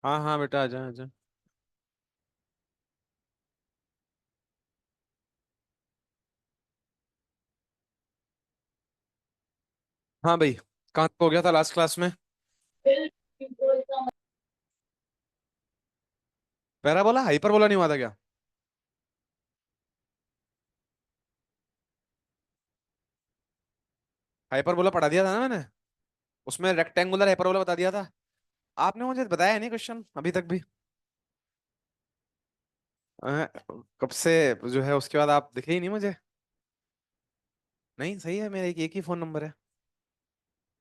हाँ हाँ बेटा, आजा आजा। हाँ भाई, कहाँ हो गया था लास्ट क्लास में? पैराबोला हाइपरबोला नहीं हुआ था क्या? हाइपरबोला पढ़ा दिया था ना मैंने। उसमें रेक्टेंगुलर हाइपरबोला बता दिया था। आपने मुझे बताया नहीं क्वेश्चन अभी तक भी। अ, कब से जो है उसके बाद आप दिखे ही नहीं मुझे। नहीं सही है, मेरा एक ही फोन नंबर है।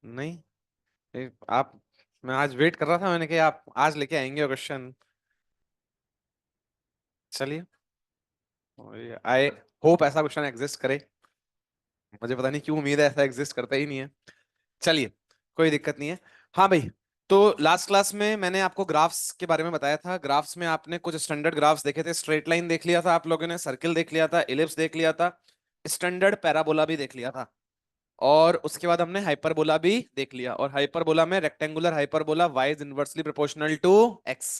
नहीं। आप, मैं आज वेट कर रहा था, मैंने कहा आप आज लेके आएंगे क्वेश्चन। चलिए। आई होप ऐसा क्वेश्चन एग्जिस्ट करे। मुझे पता नहीं क्यों उम्मीद है, ऐसा एग्जिस्ट करता ही नहीं है। चलिए, कोई दिक्कत नहीं है। हाँ भाई, तो लास्ट क्लास में मैंने आपको ग्राफ्स के बारे में बताया था। ग्राफ्स में आपने कुछ स्टैंडर्ड ग्राफ्स देखे थे। स्ट्रेट लाइन देख लिया था आप लोगों ने, सर्किल देख लिया था, इलिप्स देख लिया था, स्टैंडर्ड पैराबोला भी देख लिया था। और उसके बाद हमने हाइपरबोला भी देख लिया। और हाइपरबोला में rectangular hyperbola y is inversely proportional to x।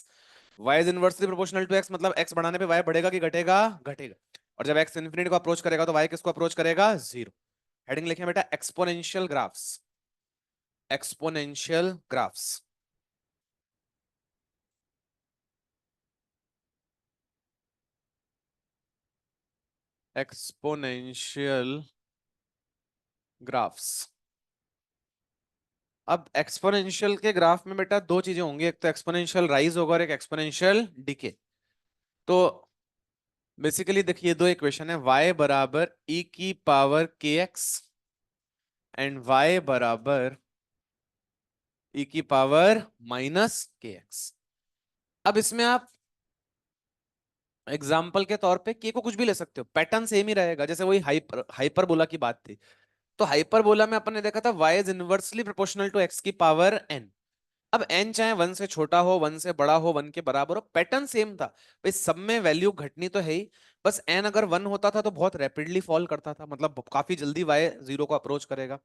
y is inversely proportional to x मतलब x बढ़ाने पे y बढ़ेगा कि घटेगा? घटेगा। और जब x इन्फिनिटी को अप्रोच करेगा तो y किसको अप्रोच करेगा? जीरो। हेडिंग लिखे बेटा, exponential graphs. Exponential graphs. Exponential graphs. अब एक्सपोनेंशियल के ग्राफ में बेटा दो चीजें होंगी, एक तो एक्सपोनेंशियल राइज होगा और एक एक्सपोनेंशियल डिके। तो बेसिकली देखिए, दो इक्वेशन है, y बराबर e की पावर के एक्स एंड y बराबर e की पावर माइनस के एक्स। अब इसमें आप एग्जाम्पल के तौर पे k को कुछ भी ले सकते हो, पैटर्न सेम ही रहेगा। जैसे वही हाइपरबोला की बात थी, तो हाइपरबोला में अपन ने देखा था y is inversely proportional to x की पावर n। अब n चाहे वन से छोटा हो, वन से बड़ा हो, वन के बराबर हो, पैटर्न सेम था भाई, सब में वैल्यू घटनी तो है ही। बस n अगर वन होता था तो बहुत रैपिडली फॉल करता था, मतलब काफी जल्दी y जीरो को अप्रोच करेगा।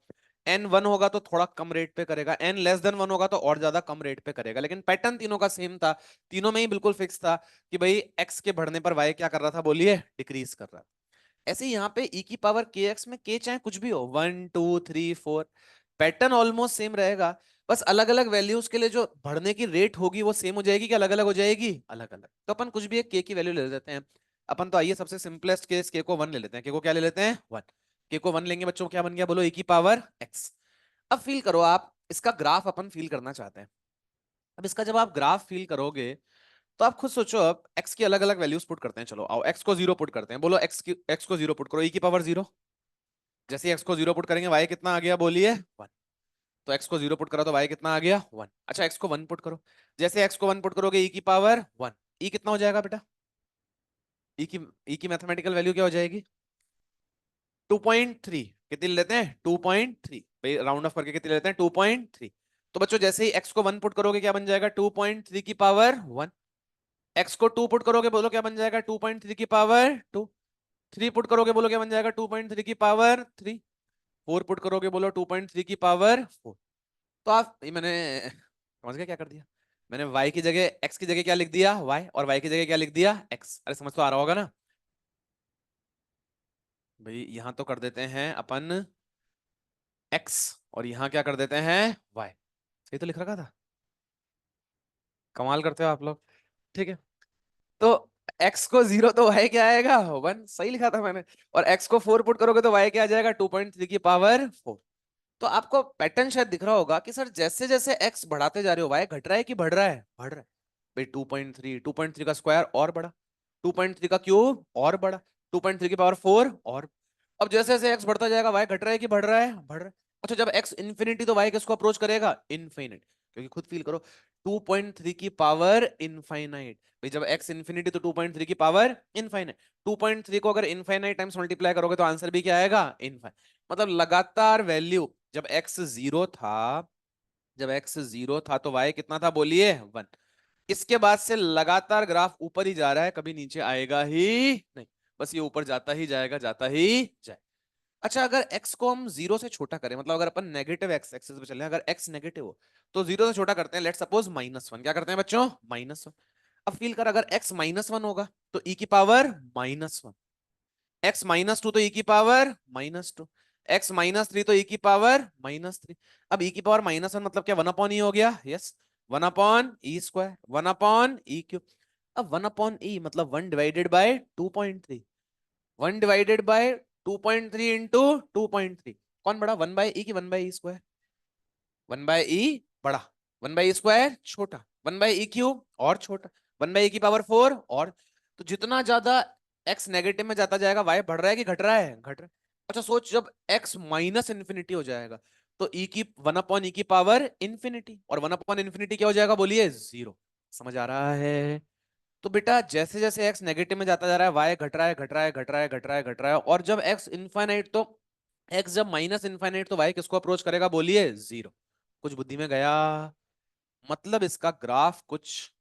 n वन होगा तो थोड़ा कम रेट पे करेगा, n लेस देन वन होगा तो और ज्यादा कम रेट पे करेगा, लेकिन पैटर्न तीनों का सेम था। तीनों में ही बिल्कुल फिक्स था कि भाई x के बढ़ने पर y क्या कर रहा था, बोलिए, डिक्रीज कर रहा था। ऐसे ही यहाँ पे e की पावर के एक्स में k चाहे कुछ भी हो, 1 2 3 4, पैटर्न ऑलमोस्ट सेम रहेगा। बस अलग अलग वैल्यूज के लिए जो बढ़ने की रेट होगी वो सेम हो जाएगी कि अलग अलग हो जाएगी? अलग अलग। तो अपन कुछ भी एक k की वैल्यू ले लेते हैं। अपन तो आइए सबसे सिंपलेस्ट केस k को वन ले लेते हैं। k को क्या ले लेते हैं? वन। k को वन लेंगे बच्चों, क्या बन गया बोलो? e की पावर x। अब फील करो आप, इसका ग्राफ अपन फील करना चाहते हैं। अब इसका जब आप ग्राफ फील करोगे तो आप खुद सोचो, अब x की अलग अलग वैल्यूज पुट करते हैं। चलो आओ, x को जीरो पुट करते हैं। बोलो x को जीरो पुट करो, e की पावर जीरो। जैसे ही x को जीरो पुट करेंगे y कितना आ गया, बोलिए? वन। तो x को जीरो पुट करो तो y कितना आ गया? वन। अच्छा, x को वन पुट करो। जैसे x को वन पुट करोगे e की पावर वन। e कितना हो जाएगा बेटा? e की मैथमेटिकल वैल्यू क्या हो जाएगी? 2.3। कितनी ले लेते हैं? 2.3 भाई, राउंड ऑफ करके कितनी ले लेते हैं? 2.3। तो बच्चों जैसे ही x को वन पुट करोगे क्या बन जाएगा? 2.3 की पावर वन। x को टू पुट करोगे, बोलो क्या बन जाएगा? 2.3 की पावर टू। थ्री पुट करोगे, बोलो क्या बन जाएगा? 2.3 की पावर थ्री। फोर पुट करोगे, बोलो 2.3 की पावर फोर। तो आप, ये मैंने समझ गया क्या कर दिया? मैंने y की जगह, x की जगह क्या लिख दिया? y, और y की जगह क्या लिख दिया? x। अरे समझ तो आ रहा होगा ना भाई? यहां तो कर देते हैं अपन x, और यहां क्या कर देते हैं? y। सही तो लिख रखा था। कमाल करते हो आप लोग। ठीक है। तो x को जीरो तो y क्या आएगा? वन। सही लिखा था मैंने। और x को फोर पुट करोगे तो y क्या आ जाएगा? 2.3 की पावर फोर। तो आपको पैटर्न शायद दिख रहा होगा कि सर जैसे जैसे x बढ़ाते जा रहे हो y घट रहा है कि बढ़ रहा है? बढ़ रहा है भाई। 2.3, 2.3 का स्क्वायर और बढ़ा, 2.3 का क्यूब और बढ़ा, 2.3 की पावर फोर और। अब जैसे जैसे x बढ़ता जाएगा y घट रहा है कि बढ़ रहा है? बढ़ रहा है। अच्छा, जब x इन्फिनिटी तो y किसको अप्रोच करेगा? इनफाइनाइट। क्योंकि खुद फील करो, 2.3 की पावर इनफाइनाइट भाई, जब x इन्फिनिटी तो 2.3 की पावर इनफाइनाइट। 2.3 को अगर इनफाइनाइट टाइम्स मल्टीप्लाई करोगे तो आंसर भी क्या आएगा? इनफाइनाइट। मतलब लगातार वैल्यू, जब x जीरो था, जब x जीरो था तो y कितना था, बोलिए? वन। इसके बाद से लगातार ग्राफ ऊपर ही जा रहा है, कभी नीचे आएगा ही नहीं। बस ये ऊपर जाता ही जाएगा, जाता ही जाए। अच्छा, अगर x को हम जीरो से छोटा करें, मतलब अगर अपन नेगेटिव x एक्सिस पे चले, अगर x नेगेटिव हो तो जीरो से छोटा करते हैं, लेट सपोज -1, क्या करते हैं बच्चों, -1। अब फील कर, अगर x -1 होगा तो e की पावर -1, x -2 तो e की पावर -2, x -3 तो e की पावर -3। अब e की पावर -1 मतलब क्या, 1 अपॉन ई हो गया, यस, 1/e², 1/e³ अब 1/e मतलब 1/2.3, 1/2.3 इंटू 2.3, कौन बड़ा, 1/e की 1/e², 1/e बड़ा, 1/e² छोटा, 1/e³ और छोटा, 1/e की पावर 4 और, तो जितना ज्यादा x नेगेटिव में जाता जाएगा y बढ़ रहा है कि घट रहा है, घट रहा है। अच्छा सोच, जब x माइनस इन्फिनिटी हो जाएगा तो e की 1/e की पावर इंफिनिटी, और 1/इंफिनिटी क्या हो जाएगा, बोलिए, जीरो। समझ आ रहा है? तो बेटा जैसे जैसे x नेगेटिव में जाता जा रहा है y घट रहा है, घट रहा है, घट रहा है, घट रहा है, घट रहा है, और जब x इनफाइनाइट तो x जब माइनस इनफाइनाइट तो y किसको अप्रोच करेगा, बोलिए, जीरो। कुछ बुद्धि में गया? मतलब इसका ग्राफ कुछ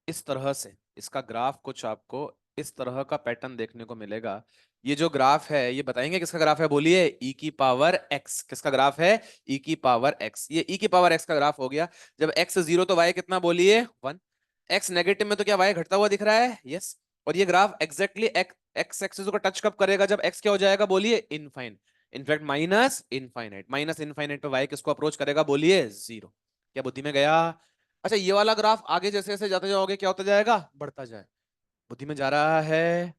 इस तरह से, इसका ग्राफ कुछ आपको इस तरह का पैटर्न देखने को मिलेगा। ये जो ग्राफ है ये बताएंगे किसका ग्राफ है, बोलिए, e की पावर x। किसका ग्राफ है, e की पावर x। ये e की पावर x का ग्राफ हो गया। जब x जीरो तो y कितना, बोलिए, 1। x नेगेटिव में तो क्या y घटता हुआ दिख रहा है, यस। और ये ग्राफ एग्जैक्टली x एक्सिस को टच कब करेगा, जब x क्या हो जाएगा, बोलिए, इनफाइन, in fact minus infinite, minus infinite पे y किसको अप्रोच करेगा, बोलिए, जीरो। क्या बुद्धि में गया? अच्छा, ये वाला ग्राफ आगे जैसे जैसे जाते जाओगे क्या होता जाएगा, बढ़ता जाए। बुद्धि में जा रहा है?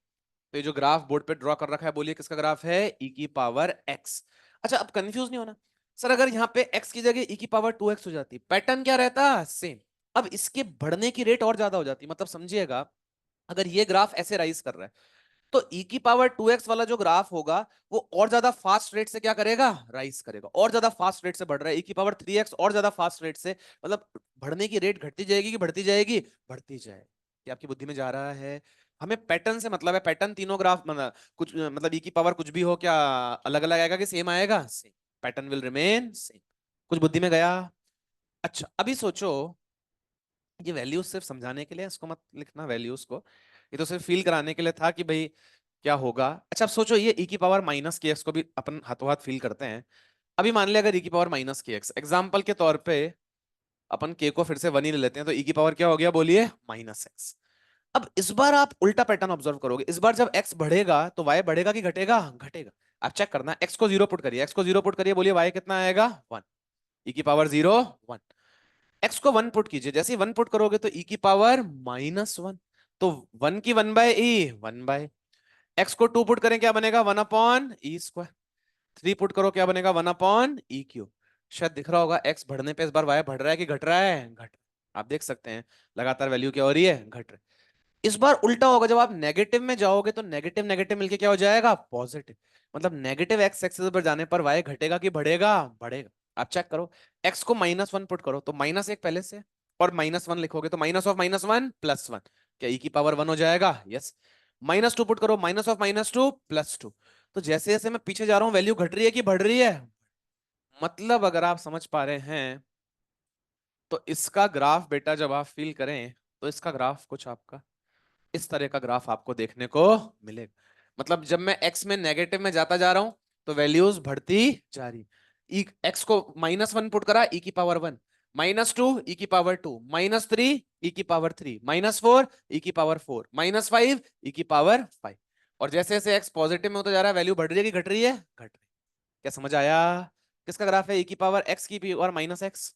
तो ये जो ग्राफ बोर्ड पे ड्रॉ कर रखा है, बोलिए किसका ग्राफ है, e की पावर x। अच्छा, अब कंफ्यूज नहीं होना। सर अगर यहाँ पे x की जगह e की पावर 2x हो जाती, पैटर्न क्या रहता, सेम। अब इसके बढ़ने की रेट और ज्यादा हो जाती, मतलब समझिएगा, अगर ये ग्राफ ऐसे राइज कर रहा है तो e की पावर 2x वाला जो ग्राफ होगा वो और ज्यादा फास्ट रेट से क्या करेगा, राइज करेगा, और ज्यादा फास्ट रेट से बढ़ रहा है, e की पावर 3x और ज्यादा फास्ट रेट से, मतलब बढ़ने की रेट घटती जाएगी कि बढ़ती जाएगी, बढ़ती जाएगी। ये आपकी बुद्धि में जा रहा है? हमें पैटर्न से मतलब है, पैटर्न तीनों ग्राफ मतलब कुछ मतलब e की पावर कुछ भी हो, क्या अलग अलग आएगा कि सेम आएगा, same, pattern will remain same. कुछ बुद्धि में गया? अच्छा अभी सोचो, ये वैल्यूज सिर्फ समझाने के लिए, इसको मत लिखना वैल्यूज को, ये तो सिर्फ फील कराने के लिए था कि भाई क्या होगा। अच्छा अब सोचो, ये e की पावर माइनस के एक्स को भी अपन हाथों हाथ फील करते हैं। अभी मान लिया अगर e की पावर माइनस के एक्स, एग्जाम्पल के तौर पे अपन k को फिर से 1 ही ले लेते हैं, तो e की पावर क्या हो गया, बोलिए, -x। अब इस बार आप उल्टा पैटर्न ऑब्जर्व करोगे, इस बार जब x बढ़ेगा तो y बढ़ेगा कि घटेगा, घटेगा। आप चेक करना, x को जीरो पुट करिए, x को जीरो पुट करिए, बोलिए y कितना आएगा, 1, e की पावर जीरो, 1। x को 1 पुट कीजिए, जैसे ही 1 पुट करोगे तो e की पावर -1, तो 1 की 1/e, 1 x को 2 पुट करें क्या बनेगा, 1/e²। 3 पुट करो क्या बनेगा, 1/e³। शायद दिख रहा होगा x बढ़ने पे इस बार y बढ़ रहा है कि घट रहा है, घट। आप देख सकते हैं लगातार वैल्यू क्या हो रही है, घट रही है। इस बार उल्टा होगा, जब आप नेगेटिव में जाओगे तो नेगेटिव नेगेटिव मिलके क्या हो जाएगा, पॉजिटिव। मतलब नेगेटिव एक्स एक्सिस पर जाने पर y घटेगा कि बढ़ेगा, बढ़ेगा। आप चेक करो, x को -1 पुट करो तो -1 पहले से, और -1 लिखोगे तो -1 +1, क्या e की पावर 1 हो जाएगा, यस। -2 पुट करो, -2 +2। तो जैसे जैसे मैं पीछे जा रहा हूँ वैल्यू घट रही है कि बढ़ रही है, मतलब अगर आप समझ पा रहे हैं तो इसका ग्राफ बेटा जब आप फील करें तो इसका ग्राफ कुछ आपका इस तरह का ग्राफ आपको देखने को मिलेगा। मतलब जब मैं x में नेगेटिव में जाता जा रहा हूं तो वैल्यूज बढ़ती जा रही। x को -1 पुट करा, e की पावर 1, -2 e की पावर 2, -3 e की पावर 3, -4 e की पावर 4, -5 e की पावर 5। और जैसे जैसे x पॉजिटिव में होता जा रहा है वैल्यू बढ़ रही है कि घट रही है, घट रही है। क्या समझ आया? किसका ग्राफ है, e की पावर x की पावर -x।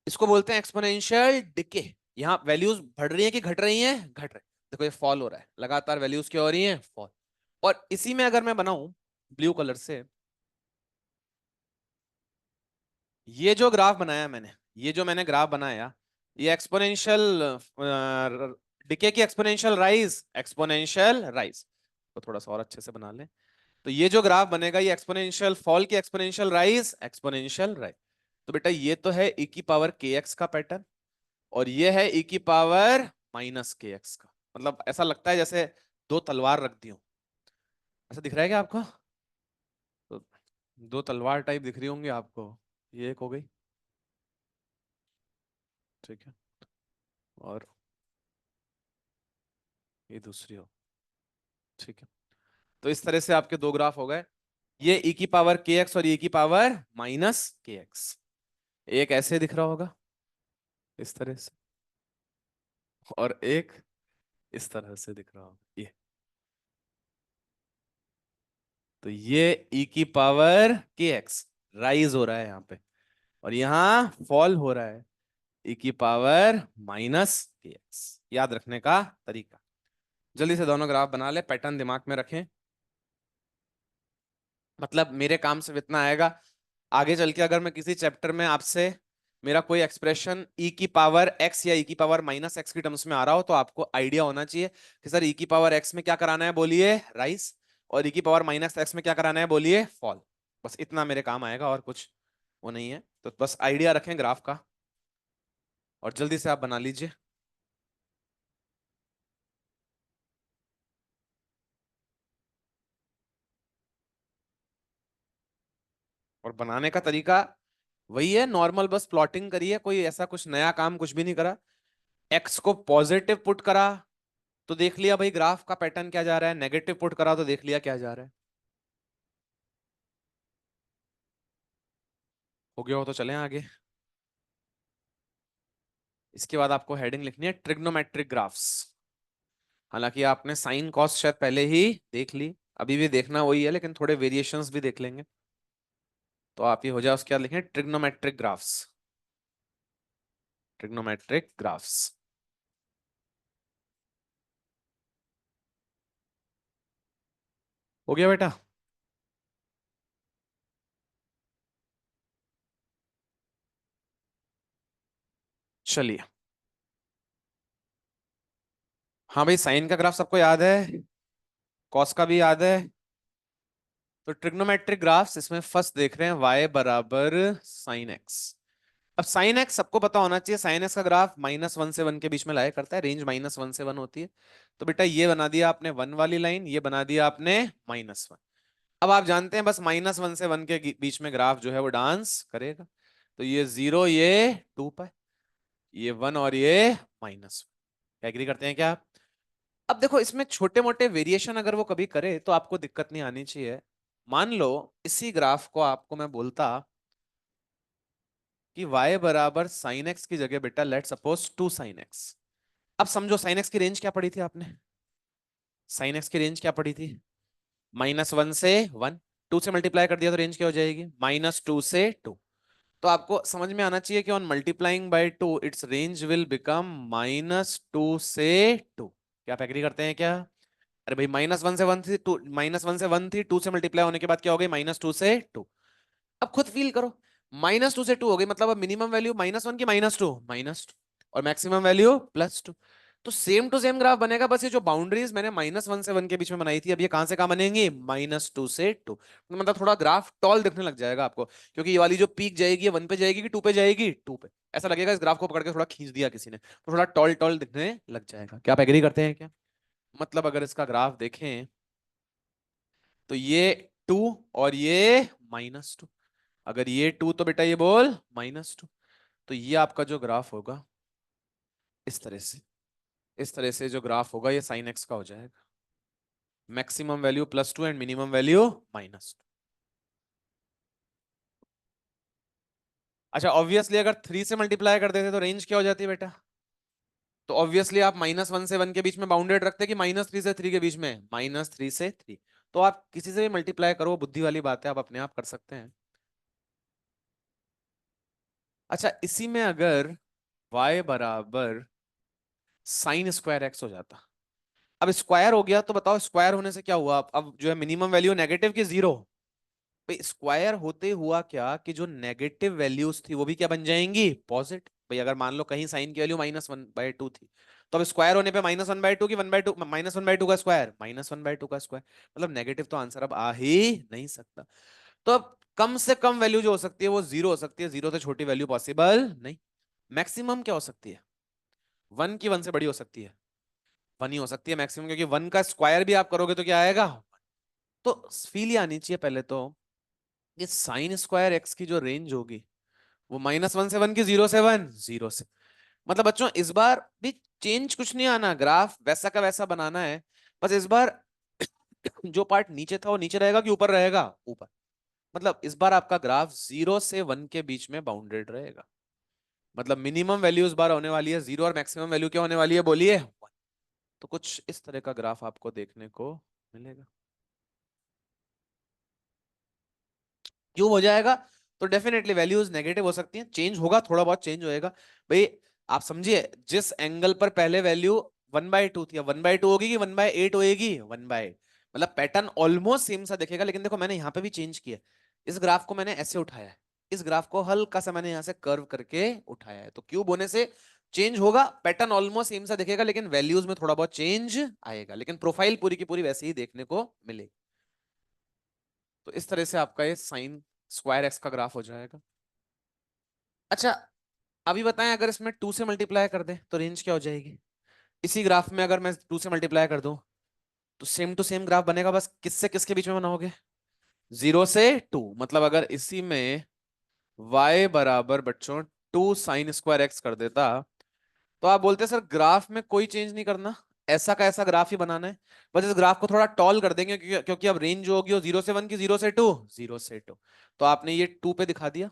इसको बोलते हैं एक्सपोनेंशियल डिके। यहाँ वैल्यूज बढ़ रही है कि घट रही हैं, घट रही। देखो ये फॉल हो रहा है, लगातार वैल्यूज क्या हो रही हैं, फॉल। और इसी में अगर मैं बनाऊं ब्लू कलर से, ये जो ग्राफ बनाया मैंने, ये जो मैंने ग्राफ बनाया, ये एक्सपोनेंशियल डिके की एक्सपोनेंशियल राइज, एक्सपोनेंशियल राइज। तो थोड़ा सा और अच्छे से बना लें, तो ये जो ग्राफ बनेगा ये एक्सपोनेंशियल फॉल की एक्सपोनेंशियल राइज, एक्सपोनेंशियल राइज। तो बेटा ये तो है e की पावर kx का पैटर्न, और ये है e की पावर -kx का। मतलब ऐसा लगता है जैसे दो तलवार रख दी हो। ऐसा दिख रहा है क्या आपको? तो दो तलवार टाइप दिख रही होंगी आपको। ये एक हो गई, ठीक है, और ये दूसरी हो, ठीक है। तो इस तरह से आपके दो ग्राफ हो गए, ये e की पावर के एक्स और e की पावर माइनस के एक्स। एक ऐसे दिख रहा होगा इस तरह से, और एक इस तरह से दिख रहा होगा ये। तो ये e की पावर के एक्स राइज हो रहा है यहाँ पे, और यहाँ फॉल हो रहा है e की पावर माइनस के एक्स। याद रखने का तरीका, जल्दी से दोनों ग्राफ बना ले, पैटर्न दिमाग में रखें। मतलब मेरे काम से इतना आएगा, आगे चल के अगर मैं किसी चैप्टर में आपसे मेरा कोई एक्सप्रेशन e की पावर x या e की पावर माइनस एक्स की टर्म्स में आ रहा हो, तो आपको आइडिया होना चाहिए कि सर e की पावर x में क्या कराना है, बोलिए राइस, और e की पावर माइनस एक्स में क्या कराना है, बोलिए फॉल। बस इतना मेरे काम आएगा, और कुछ वो नहीं है। तो बस आइडिया रखें ग्राफ का, और जल्दी से आप बना लीजिए। और बनाने का तरीका वही है नॉर्मल, बस प्लॉटिंग करिए, कोई ऐसा कुछ नया काम कुछ भी नहीं करा। एक्स को पॉजिटिव पुट करा तो देख लिया भाई ग्राफ का पैटर्न क्या जा रहा है, नेगेटिव पुट करा तो देख लिया क्या जा रहा है। हो गया हो तो चलें आगे। इसके बाद आपको हेडिंग लिखनी है ट्रिग्नोमेट्रिक ग्राफ्स। हालांकि आपने साइन कॉस शायद पहले ही देख ली, अभी भी देखना वही है, लेकिन थोड़े वेरिएशंस भी देख लेंगे। तो आप ये हो जाए, उसके बाद लिखें ट्रिग्नोमेट्रिक ग्राफ्स। ट्रिग्नोमेट्रिक ग्राफ्स हो गया बेटा। चलिए, हाँ भाई, साइन का ग्राफ सबको याद है, कॉस का भी याद है। तो ट्रिग्नोमेट्रिक ग्राफ्स इसमें फर्स्ट देख रहे हैं y बराबर साइन एक्स। अब साइन एक्स सबको पता होना चाहिए, साइन एक्स का ग्राफ -1 से 1 के बीच में लाया करता है, रेंज -1 से 1 होती है। तो बेटा ये बना दिया आपने 1 वाली लाइन, ये बना दिया आपने -1। अब आप जानते हैं बस -1 से 1 के बीच में ग्राफ जो है वो डांस करेगा। तो ये 0, ये 2 पाई, ये 1 और ये -1। एग्री करते हैं क्या आप? अब देखो इसमें छोटे मोटे वेरिएशन अगर वो कभी करे तो आपको दिक्कत नहीं आनी चाहिए। मान लो इसी ग्राफ को आपको मैं बोलता कि y बराबर साइन एक्स की जगह बेटा लेट सपोज 2 साइन एक्स। अब समझो साइन एक्स की रेंज क्या पड़ी थी आपने, साइन एक्स की रेंज क्या पड़ी थी, -1 से 1। 2 से मल्टीप्लाई कर दिया तो रेंज क्या हो जाएगी, -2 से 2। तो आपको समझ में आना चाहिए कि on multiplying by 2 it's range will become -2 से 2। क्या आप एग्री करते हैं क्या? अरे भाई -1 से 1 थी, टू -1 से 1 थी, 2 से मल्टीप्लाई होने के बाद क्या हो गई, -2 से 2। अब खुद फील करो, -2 से 2 हो गई, मतलब अब मिनिमम वैल्यू -1 की -2, -2, और मैक्सिमम वैल्यू +2। तो सेम टू सेम ग्राफ बनेगा, बस ये जो बाउंड्रीज मैंने -1 से 1 के बीच में बनाई थी, अब ये कहां से कहां बनेंगी, -2 से 2। तो मतलब थोड़ा ग्राफ टॉल दिखने लग जाएगा आपको, क्योंकि ये वाली जो पीक जाएगी ये 1 पे जाएगी कि 2 पे जाएगी, 2 पे। ऐसा लगेगा इस ग्राफ को पकड़ के थोड़ा खींच दिया किसी ने, तो थोड़ा टॉल टॉल दिखने लग जाएगा। क्या आप एग्री करते हैं क्या? मतलब अगर इसका ग्राफ देखें तो ये 2 और ये -2, अगर ये 2 तो बेटा ये बोल -2। तो ये आपका जो ग्राफ होगा इस तरह से, इस तरह से जो ग्राफ होगा ये साइन एक्स का हो जाएगा, maximum value +2 and minimum value -2। अच्छा, ऑब्वियसली अगर 3 से मल्टीप्लाई कर देते तो रेंज क्या हो जाती है बेटा? तो ऑब्वियसली आप -1 से 1 के बीच में बाउंडेड रखते कि -3 से 3 के बीच में, -3 से 3। तो आप किसी से भी मल्टीप्लाई करो, बुद्धि वाली बात है, आप अपने आप कर सकते हैं। अच्छा, इसी में अगर y बराबर साइन स्क्वायर एक्स हो जाता, अब स्क्वायर हो गया तो बताओ स्क्वायर होने से क्या हुआ, अब जो है मिनिमम वैल्यू नेगेटिव की 0। भाई स्क्वायर होते हुआ क्या कि जो नेगेटिव वैल्यूज थी वो भी क्या बन जाएंगी, पॉजिटिव। भाई अगर मान लो कहीं साइन की वैल्यू -1/2 थी, तो अब स्क्वायर होने पे -1/2 की 1/2, -1/2 का स्क्वायर, -1/2 का स्क्वायर, मतलब नेगेटिव तो आंसर अब आ ही नहीं सकता। तो अब कम से कम वैल्यू जो हो सकती है वो 0 हो सकती है, 0 से छोटी वैल्यू पॉसिबल नहीं। मैक्सिमम क्या हो सकती है, 1 की 1 से बड़ी हो सकती है, 1 ही हो सकती है मैक्सिमम, क्योंकि 1 का स्क्वायर भी आप करोगे तो क्या आएगा। तो फील ही आनी चाहिए पहले तो, ये साइन स्क्वायर एक्स की जो रेंज होगी वो -1 से 1 की, 0 से 1, 0 से। मतलब बच्चों इस बार भी चेंज कुछ नहीं आना, ग्राफ वैसा का वैसा बनाना है। बस इस बार जो पार्ट नीचे था वो नीचे रहेगा कि ऊपर रहेगा, ऊपर। मतलब इस बार आपका ग्राफ 0 से 1 के बीच में बाउंडेड रहेगा। मतलब मिनिमम वैल्यू इस बार होने वाली है 0 और मैक्सिमम वैल्यू क्या होने वाली है बोलिए 1। तो कुछ इस तरह का ग्राफ आपको देखने को मिलेगा। क्यों हो जाएगा? तो डेफिनेटली वैल्यूज नेगेटिव हो सकती हैं, चेंज होगा, थोड़ा बहुत चेंज होएगा। भाई आप समझिए, जिस एंगल पर पहले वैल्यू 1/2 थी, अब 1/2 होगी कि 1/8 होएगी, 1/8। मतलब पैटर्न ऑलमोस्ट सेम सा दिखेगा, लेकिन देखो मैंने यहाँ पे भी चेंज किया। इस ग्राफ को मैंने ऐसे उठाया है, इस ग्राफ को हल्का सा मैंने यहाँ से कर्व करके उठाया है, तो क्यूब होने से चेंज होगा, पैटर्न ऑलमोस्ट सेम सा दिखेगा, लेकिन वैल्यूज में थोड़ा बहुत चेंज आएगा, लेकिन प्रोफाइल पूरी की पूरी वैसे ही देखने को मिलेगी। तो इस तरह से आपका ये साइन स्क्वायर एक्स का ग्राफ हो जाएगा। अच्छा, अभी बताएं, अगर इसमें 2 से मल्टीप्लाई कर दे तो रेंज क्या हो जाएगी? इसी ग्राफ में अगर मैं 2 से मल्टीप्लाई कर दूं तो सेम टू सेम ग्राफ बनेगा, बस किससे किसके बीच में बनाओगे? 0 से 2। मतलब अगर इसी में y बराबर बच्चों 2 sin² x कर देता, तो आप बोलते सर ग्राफ में कोई चेंज नहीं करना, ऐसा का ऐसा ग्राफ ही बनाना है, बस इस ग्राफ को थोड़ा टॉल कर देंगे, क्योंकि अब रेंज जो होगी वो 0 से 1 की 0 से 2, 0 से 2। तो आपने ये 2 पे दिखा दिया,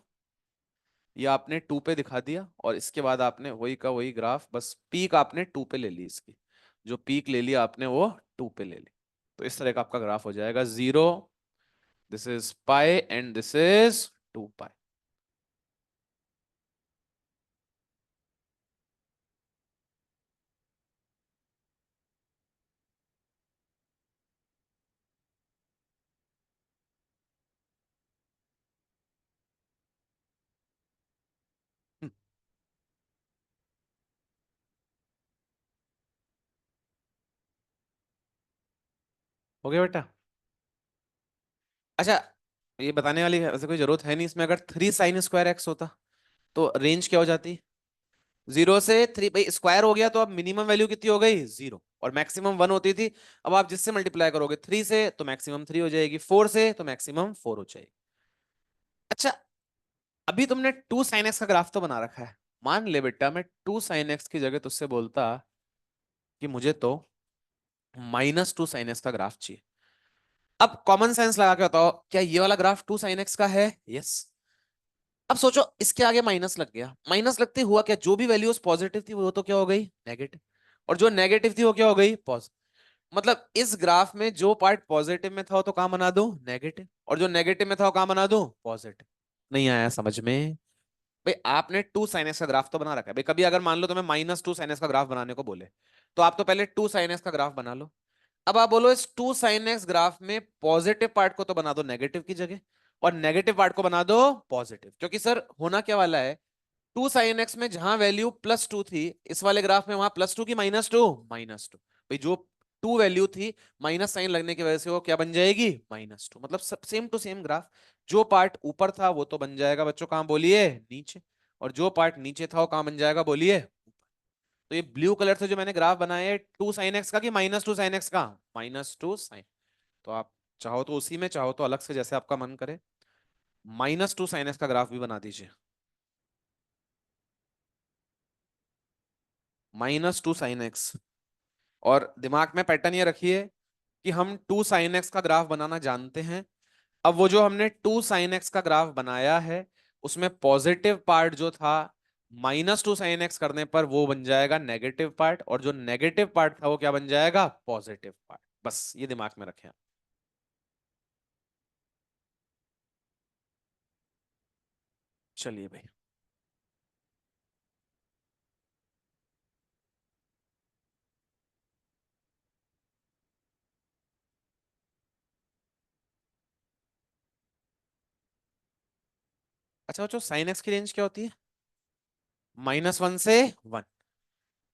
ये आपने 2 पे दिखा दिया, और इसके बाद आपने वही का वही ग्राफ, बस पीक आपने 2 पे ले ली, इसकी जो पीक ले लिया आपने वो 2 पे ले ली। तो इस तरह का आपका ग्राफ हो जाएगा 0, this is pi and this is 2 पाई। हो गया बेटा? अच्छा, ये बताने वाली वैसे कोई जरूरत है नहीं इसमें, अगर 3 sin² x होता तो रेंज क्या हो जाती? 0 से 3, भाई स्क्वायर हो गया तो अब मिनिमम वैल्यू कितनी हो गई 0, और मैक्सिमम 1 होती थी। अब आप जिससे मल्टीप्लाई करोगे 3 से तो मैक्सिमम 3 हो जाएगी, 4 से तो मैक्सिमम 4 हो जाएगी। अच्छा, अभी तुमने 2 sin x का ग्राफ तो बना रखा है, मान ले बेटा मैं 2 sin x की जगह तुझसे बोलता कि मुझे तो -2 sin x का ग्राफ चाहिए। अब कॉमन सेंस लगा के बताओ, क्या ये वाला ग्राफ 2 sin x का है? यस। अब सोचो इसके आगे माइनस लग गया, माइनस लगते हुआ क्या, जो भी वैल्यूज पॉजिटिव थी वो तो क्या हो गई नेगेटिव, और जो नेगेटिव थी वो क्या हो गई पॉजिटिव। मतलब इस ग्राफ में जो पार्ट पॉजिटिव में था वो तो कहां बना दूं नेगेटिव, और जो नेगेटिव में था वो कहां बना दूं पॉजिटिव। नहीं आया समझ में? भाई आपने 2 sin x का ग्राफ तो बना रखा है, भाई कभी अगर मान लो तुम्हें -2 sin x का ग्राफ बनाने को बोले, तो आप तो पहले 2 sin x का ग्राफ बना लो। अब आप बोलो इस 2 sin x ग्राफ में पॉजिटिव पार्ट को तो बना दो नेगेटिव की जगह, और नेगेटिव पार्ट को बना दो पॉजिटिव, क्योंकि सर होना क्या वाला है, 2 sin x में जहां वैल्यू +2 थी, इस वाले ग्राफ में वहां +2 की -2, -2। भाई जो 2 वैल्यू थी, माइनस साइन लगने की वजह से वो क्या बन जाएगी -2। मतलब सब सेम टू सेम ग्राफ, जो पार्ट ऊपर था वो तो बन जाएगा बच्चों कहां बोलिए नीचे, और जो पार्ट नीचे था वो कहां बन जाएगा बोलिए। तो ये ब्लू कलर से जो मैंने ग्राफ बनाया है 2 sin x का कि -2 sin x का, -2 sin। तो आप चाहो तो उसी में, चाहो तो अलग से, जैसे आपका मन करे, -2 sin x का ग्राफ भी बना दीजिए। -2 sin x, और दिमाग में पैटर्न ये रखिए कि हम 2 sin x का ग्राफ बनाना जानते हैं। अब वो जो हमने 2 sin x का ग्राफ बनाया है, उसमें पॉजिटिव पार्ट जो था, -2 sin x करने पर वो बन जाएगा नेगेटिव पार्ट, और जो नेगेटिव पार्ट था वो क्या बन जाएगा पॉजिटिव पार्ट। बस ये दिमाग में रखें आप। चलिए भाई। अच्छा बच्चों, sin x की रेंज क्या होती है? -1 से 1।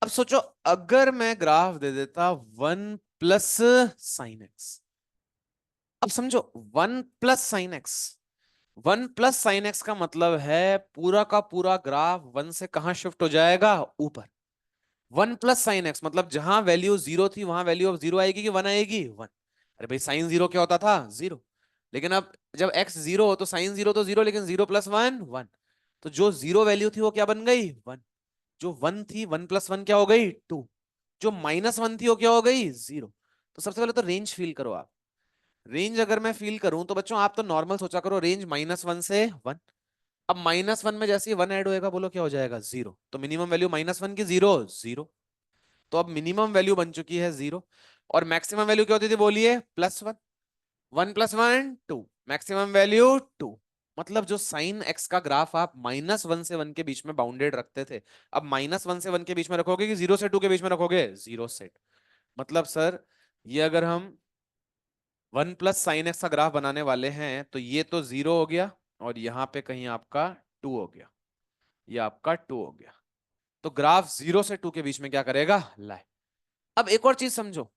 अब सोचो, अगर मैं ग्राफ दे देता 1 + sin x, अब समझो 1 + sin x, 1 + sin x का मतलब है पूरा का पूरा ग्राफ 1 से कहां शिफ्ट हो जाएगा ऊपर। 1 + sin x मतलब जहां वैल्यू 0 थी वहां वैल्यू अब 0 आएगी कि 1 आएगी 1। अरे भाई साइन 0 क्या होता था 0, लेकिन अब जब x 0 हो तो साइन 0 तो 0, लेकिन 0 + 1 1। तो जो 0 वैल्यू थी वो क्या बन गई 1, जो 1 थी 1 + 1 क्या हो गई 2, जो -1 थी वो क्या हो गई 0। तो सबसे पहले तो रेंज फील करो आप, रेंज अगर मैं फील करूं तो बच्चों आप तो नॉर्मल सोचा करो, रेंज -1 से 1। अब -1 में जैसे ही 1 ऐड होएगा बोलो क्या हो जाएगा, 0। तो मिनिमम वैल्यू -1 की 0 0। तो अब मिनिमम वैल्यू बन चुकी है 0। और मैक्सिमम वैल्यू क्या होती थी बोलिए, +1। 1 + 1 2, मैक्सिमम वैल्यू 2। मतलब जो साइन एक्स का ग्राफ आप -1 से 1 के बीच में बाउंडेड रखते थे, अब -1 से 1 के बीच में रखोगे कि 0 से 2 के बीच में रखोगे, 0 से। मतलब सर ये अगर हम 1 + sin x का ग्राफ बनाने वाले हैं तो ये तो 0 हो गया, और यहाँ पे कहीं आपका 2 हो गया, ये आपका 2 हो गया। तो ग्राफ 0 से 2 के बीच में क्या करेगा, लाए। अब एक और चीज समझो,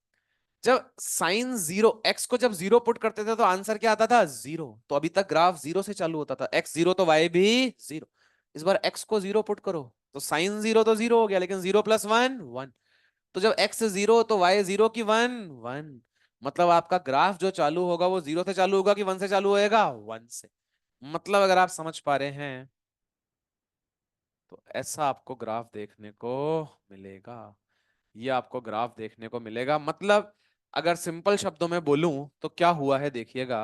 जब साइन 0 एक्स को जब 0 पुट करते थे तो आंसर क्या आता था, 0। तो अभी तक ग्राफ 0 से चालू होता था, x 0 तो y भी 0। इस बार x को 0 पुट करो तो साइन 0 तो 0 हो गया, लेकिन 0 + 1 1। तो जब x 0 तो y 0 की 1 1। मतलब आपका ग्राफ जो चालू होगा वो 0 से चालू होगा कि 1 से चालू होएगा, 1 से। मतलब अगर आप समझ पा रहे हैं तो ऐसा आपको ग्राफ देखने को मिलेगा। ये आपको ग्राफ देखने को मिलेगा। मतलब अगर सिंपल शब्दों में बोलूं तो क्या हुआ है देखिएगा,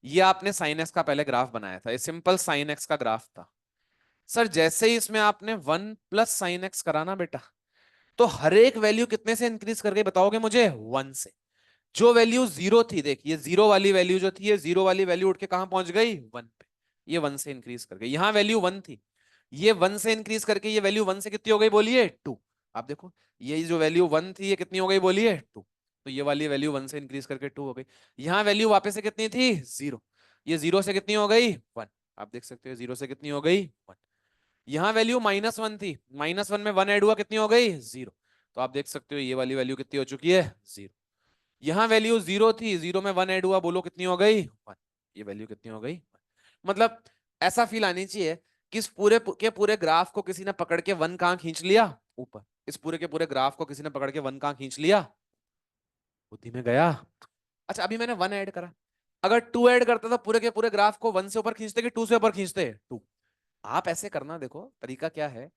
ये आपने साइन एक्स का पहले ग्राफ बनाया था, ये सिंपल साइन एक्स का ग्राफ था। सर जैसे ही इसमें आपने 1 + sin x कराना बेटा, तो हर एक वैल्यू कितने से इंक्रीज करके बताओगे मुझे, 1 से। जो वैल्यू 0 थी, देखिए 0 वाली वैल्यू जो थी, ये 0 वाली वैल्यू उठ के कहां पहुंच गई, 1 पे। ये 1 से इंक्रीज करके, यहां वैल्यू 1 थी, ये 1 से इंक्रीज करके ये वैल्यू 1 से कितनी हो गई बोलिए, 2। आप देखो ये जो वैल्यू 1 थी ये कितनी हो गई बोलिए, 2। तो ये वाली वैल्यू 1 से इंक्रीज करके 2 हो गई। यहाँ वैल्यू वापस से कितनी थी, 0। ये 0 से कितनी हो गई, 1। आप देख सकते हो 0 से कितनी हो गई, 1। यहाँ वैल्यू -1 थी, -1 में 1 ऐड हुआ कितनी हो गई, 0। तो आप देख सकते हो ये वाली वैल्यू कितनी हो चुकी है, 0। यहाँ वैल्यू 0 थी, 0 में 1 ऐड हुआ, बोलो कितनी हो गई, 1। ये वैल्यू कितनी हो गई, 1। मतलब ऐसा फील आनी चाहिए कि इस पूरे के पूरे ग्राफ को किसी ने पकड़ के 1 कहाँ खींच लिया, ऊपर। इस पूरे के पूरे ग्राफ को किसी ने पकड़ के 1 कहाँ खींच लिया, बुद्धि में गया। अच्छा अभी मैंने 1 ऐड करा, अगर 2 ऐड करता तो पूरे के पूरे ग्राफ को 1 से ऊपर खींचते कि 2 से ऊपर खींचते, 2। आप ऐसे करना, देखो तरीका क्या है।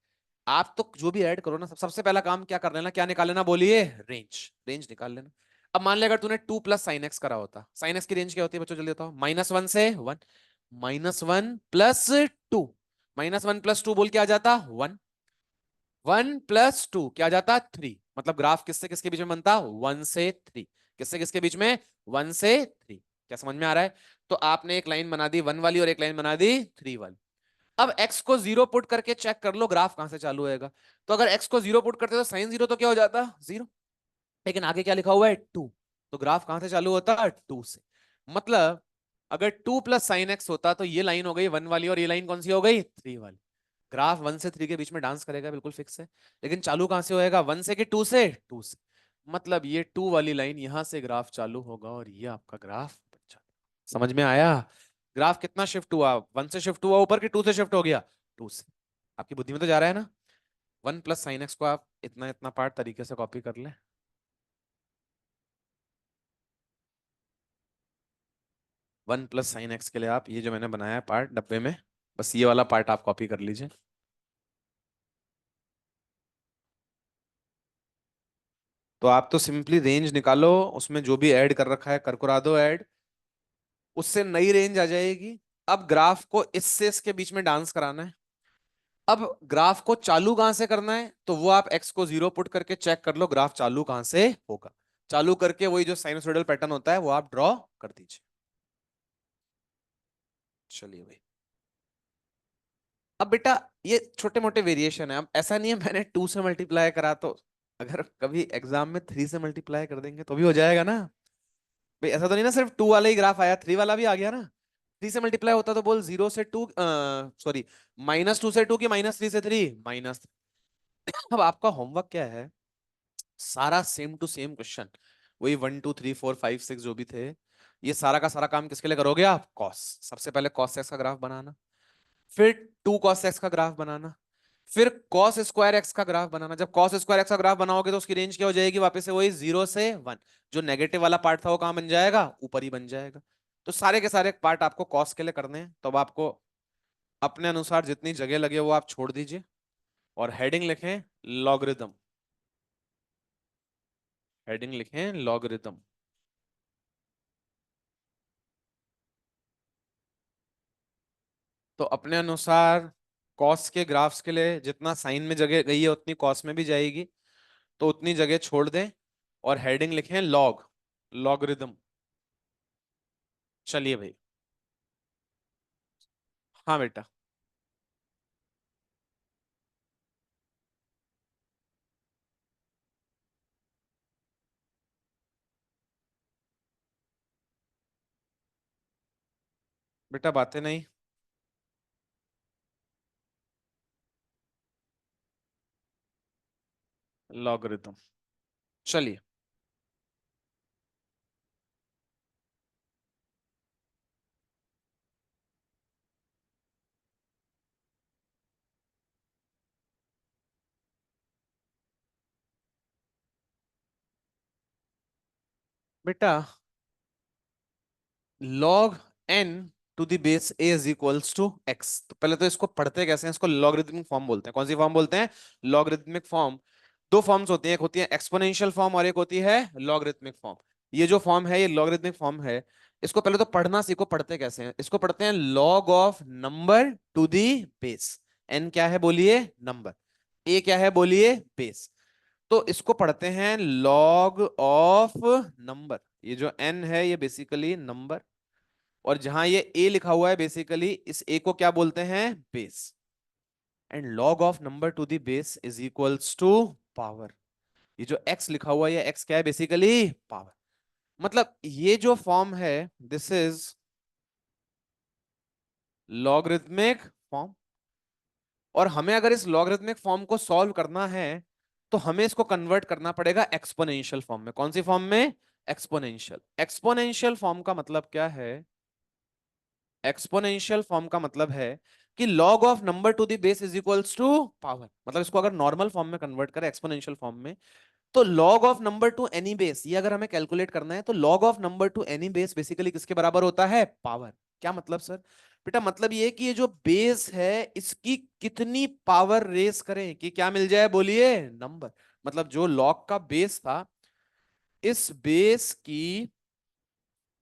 आप तो जो भी ऐड करो ना, सबसे पहला काम क्या कर लेना, क्या निकाल लेना बोलिए, रेंज। रेंज निकाल लेना। अब मान लिया अगर तूने 2 + sin x करा होता, साइन एक्स की रेंज क्या होती है बच्चों जल्दी बताओ, -1 से 1। -1 + 2, -1 + 2 बोल के आ जाता 1। 1 + 2 क्या आ जाता 3। मतलब ग्राफ किससे किसके बीच में बनता, 1 से 3। किससे किसके बीच में, 1 से 3। क्या समझ में आ रहा है। तो आपने एक लाइन बना दी 1 वाली और एक लाइन बना दी 3 वाली। अब x को 0 पुट करके चेक कर लो ग्राफ कहां से चालू होएगा। तो अगर x को 0 पुट करते तो साइन 0 तो क्या हो जाता, 0। लेकिन आगे क्या लिखा हुआ है, 2। तो ग्राफ कहां से चालू होता, 2 से। मतलब अगर 2 + sin x होता तो ये लाइन हो गई 1 वाली, और ये लाइन कौन सी हो गई, 3 वाली। ग्राफ 1 से 3 के बीच में डांस करेगा, बिल्कुल फिक्स है। लेकिन चालू कहां से होएगा, 1 से कि 2 से, 2 से। मतलब ये 2 वाली लाइन यहां से ग्राफ चालू होगा और ये आपका ग्राफ बन जाएगा। समझ में आया। ग्राफ कितना शिफ्ट हुआ, 1 से शिफ्ट हुआ ऊपर कि 2 से शिफ्ट हो गया, 2 से। आपकी बुद्धि में तो जा रहा है ना। 1 + sin x को आप इतना इतना पार्ट तरीके से कॉपी कर ले। 1 + sin x के लिए आप ये जो मैंने बनाया है पार्ट डब्बे में, बस ये वाला पार्ट आप कॉपी कर लीजिए। तो आप तो सिंपली रेंज निकालो, उसमें जो भी ऐड कर रखा है कर करा दो ऐड, उससे नई रेंज आ जाएगी। अब ग्राफ को इससे इसके बीच में डांस कराना है। अब ग्राफ को चालू कहां से करना है, तो वो आप x को 0 पुट करके चेक कर लो ग्राफ चालू कहां से होगा। चालू करके वही जो साइनसोइडल पैटर्न होता है वो आप ड्रॉ कर दीजिए। चलिए भाई। अब बेटा ये छोटे मोटे वेरिएशन है, अब ऐसा नहीं है मैंने 2 से मल्टीप्लाई करा तो अगर कभी एग्जाम में 3 से मल्टीप्लाई कर देंगे तो भी हो जाएगा ना। भाई ऐसा तो नहीं ना सिर्फ 2 वाला ही ग्राफ आया, 3 वाला भी आ गया ना। 3 से मल्टीप्लाई होता तो बोल 0 से 2, सॉरी, -2 से 2 की -3 से 3 माइनस। अब आपका होमवर्क क्या है, सारा सेम टू सेम क्वेश्चन, वही 1 2 3 4 5 6 जो भी थे, ये सारा का सारा काम किसके लिए करोगे आप, कॉस। सबसे पहले कॉस एक्स का ग्राफ बनाना, फिर 2 cos x का ग्राफ बनाना, फिर cos² x का ग्राफ बनाना। जब cos² x का ग्राफ बनाओगे तो उसकी रेंज क्या हो जाएगी, वापस से वही 0 से 1। जो नेगेटिव वाला पार्ट था वो कहां बन जाएगा, ऊपर ही बन जाएगा। तो सारे के सारे पार्ट आपको कॉस के लिए करने हैं, तो अब आपको अपने अनुसार जितनी जगह लगे वो आप छोड़ दीजिए और हेडिंग लिखें लॉगरिदम। हेडिंग लिखें लॉगरिदम। तो अपने अनुसार कॉस के ग्राफ्स के लिए जितना साइन में जगह गई है उतनी कॉस में भी जाएगी, तो उतनी जगह छोड़ दें और हेडिंग लिखें लॉग, लॉगरिदम। चलिए भाई। हाँ बेटा। बेटा बातें नहीं। लॉगरिदम। चलिए। बेटा log n to the base a is equals to x। तो पहले तो इसको पढ़ते कैसे हैं, इसको लॉगरिथमिक फॉर्म बोलते हैं। कौन सी फॉर्म बोलते हैं? Logarithmic form. दो फॉर्म्स होती हैं, एक होती है एक्सपोनेंशियल फॉर्म और एक होती है लॉगरिथमिक फॉर्म। ये जो फॉर्म है ये लॉगरिथमिक फॉर्म है। इसको पहले तो पढ़ना सीखो, पढ़ते कैसे हैं। इसको पढ़ते हैं log of number to the base. n क्या है बोलिए? नंबर। a क्या है बोलिए? बेस। तो इसको पढ़ते हैं log ऑफ नंबर। ये जो n है ये बेसिकली नंबर, और जहां ये a लिखा हुआ है बेसिकली इस a को क्या बोलते हैं? Base. And log of number to the base is equals to power. ये जो x लिखा हुआ है ये x क्या है? Basically power. मतलब ये जो फॉर्म है दिस इज लॉगरिथमिक फॉर्म। और हमें अगर इस लॉगरिथमिक फॉर्म को सॉल्व करना है तो हमें इसको कन्वर्ट करना पड़ेगा एक्सपोनेंशियल फॉर्म में। कौन सी फॉर्म में? एक्सपोनेंशियल। एक्सपोनेंशियल फॉर्म का मतलब क्या है? एक्सपोनेंशियल फॉर्म का मतलब है कि log of number to the base is equals to power. मतलब इसको अगर नॉर्मल फॉर्म में कन्वर्ट करें एक्सपोनेंशियल फॉर्म में, तो log of number to any base, ये अगर हमें कैलकुलेट करना है तो log of number to any base basically किसके बराबर होता है? पावर। क्या मतलब सर? बेटा मतलब ये कि ये जो बेस है इसकी कितनी पावर रेस करें कि क्या मिल जाए बोलिए? नंबर। मतलब जो log का बेस था इस बेस की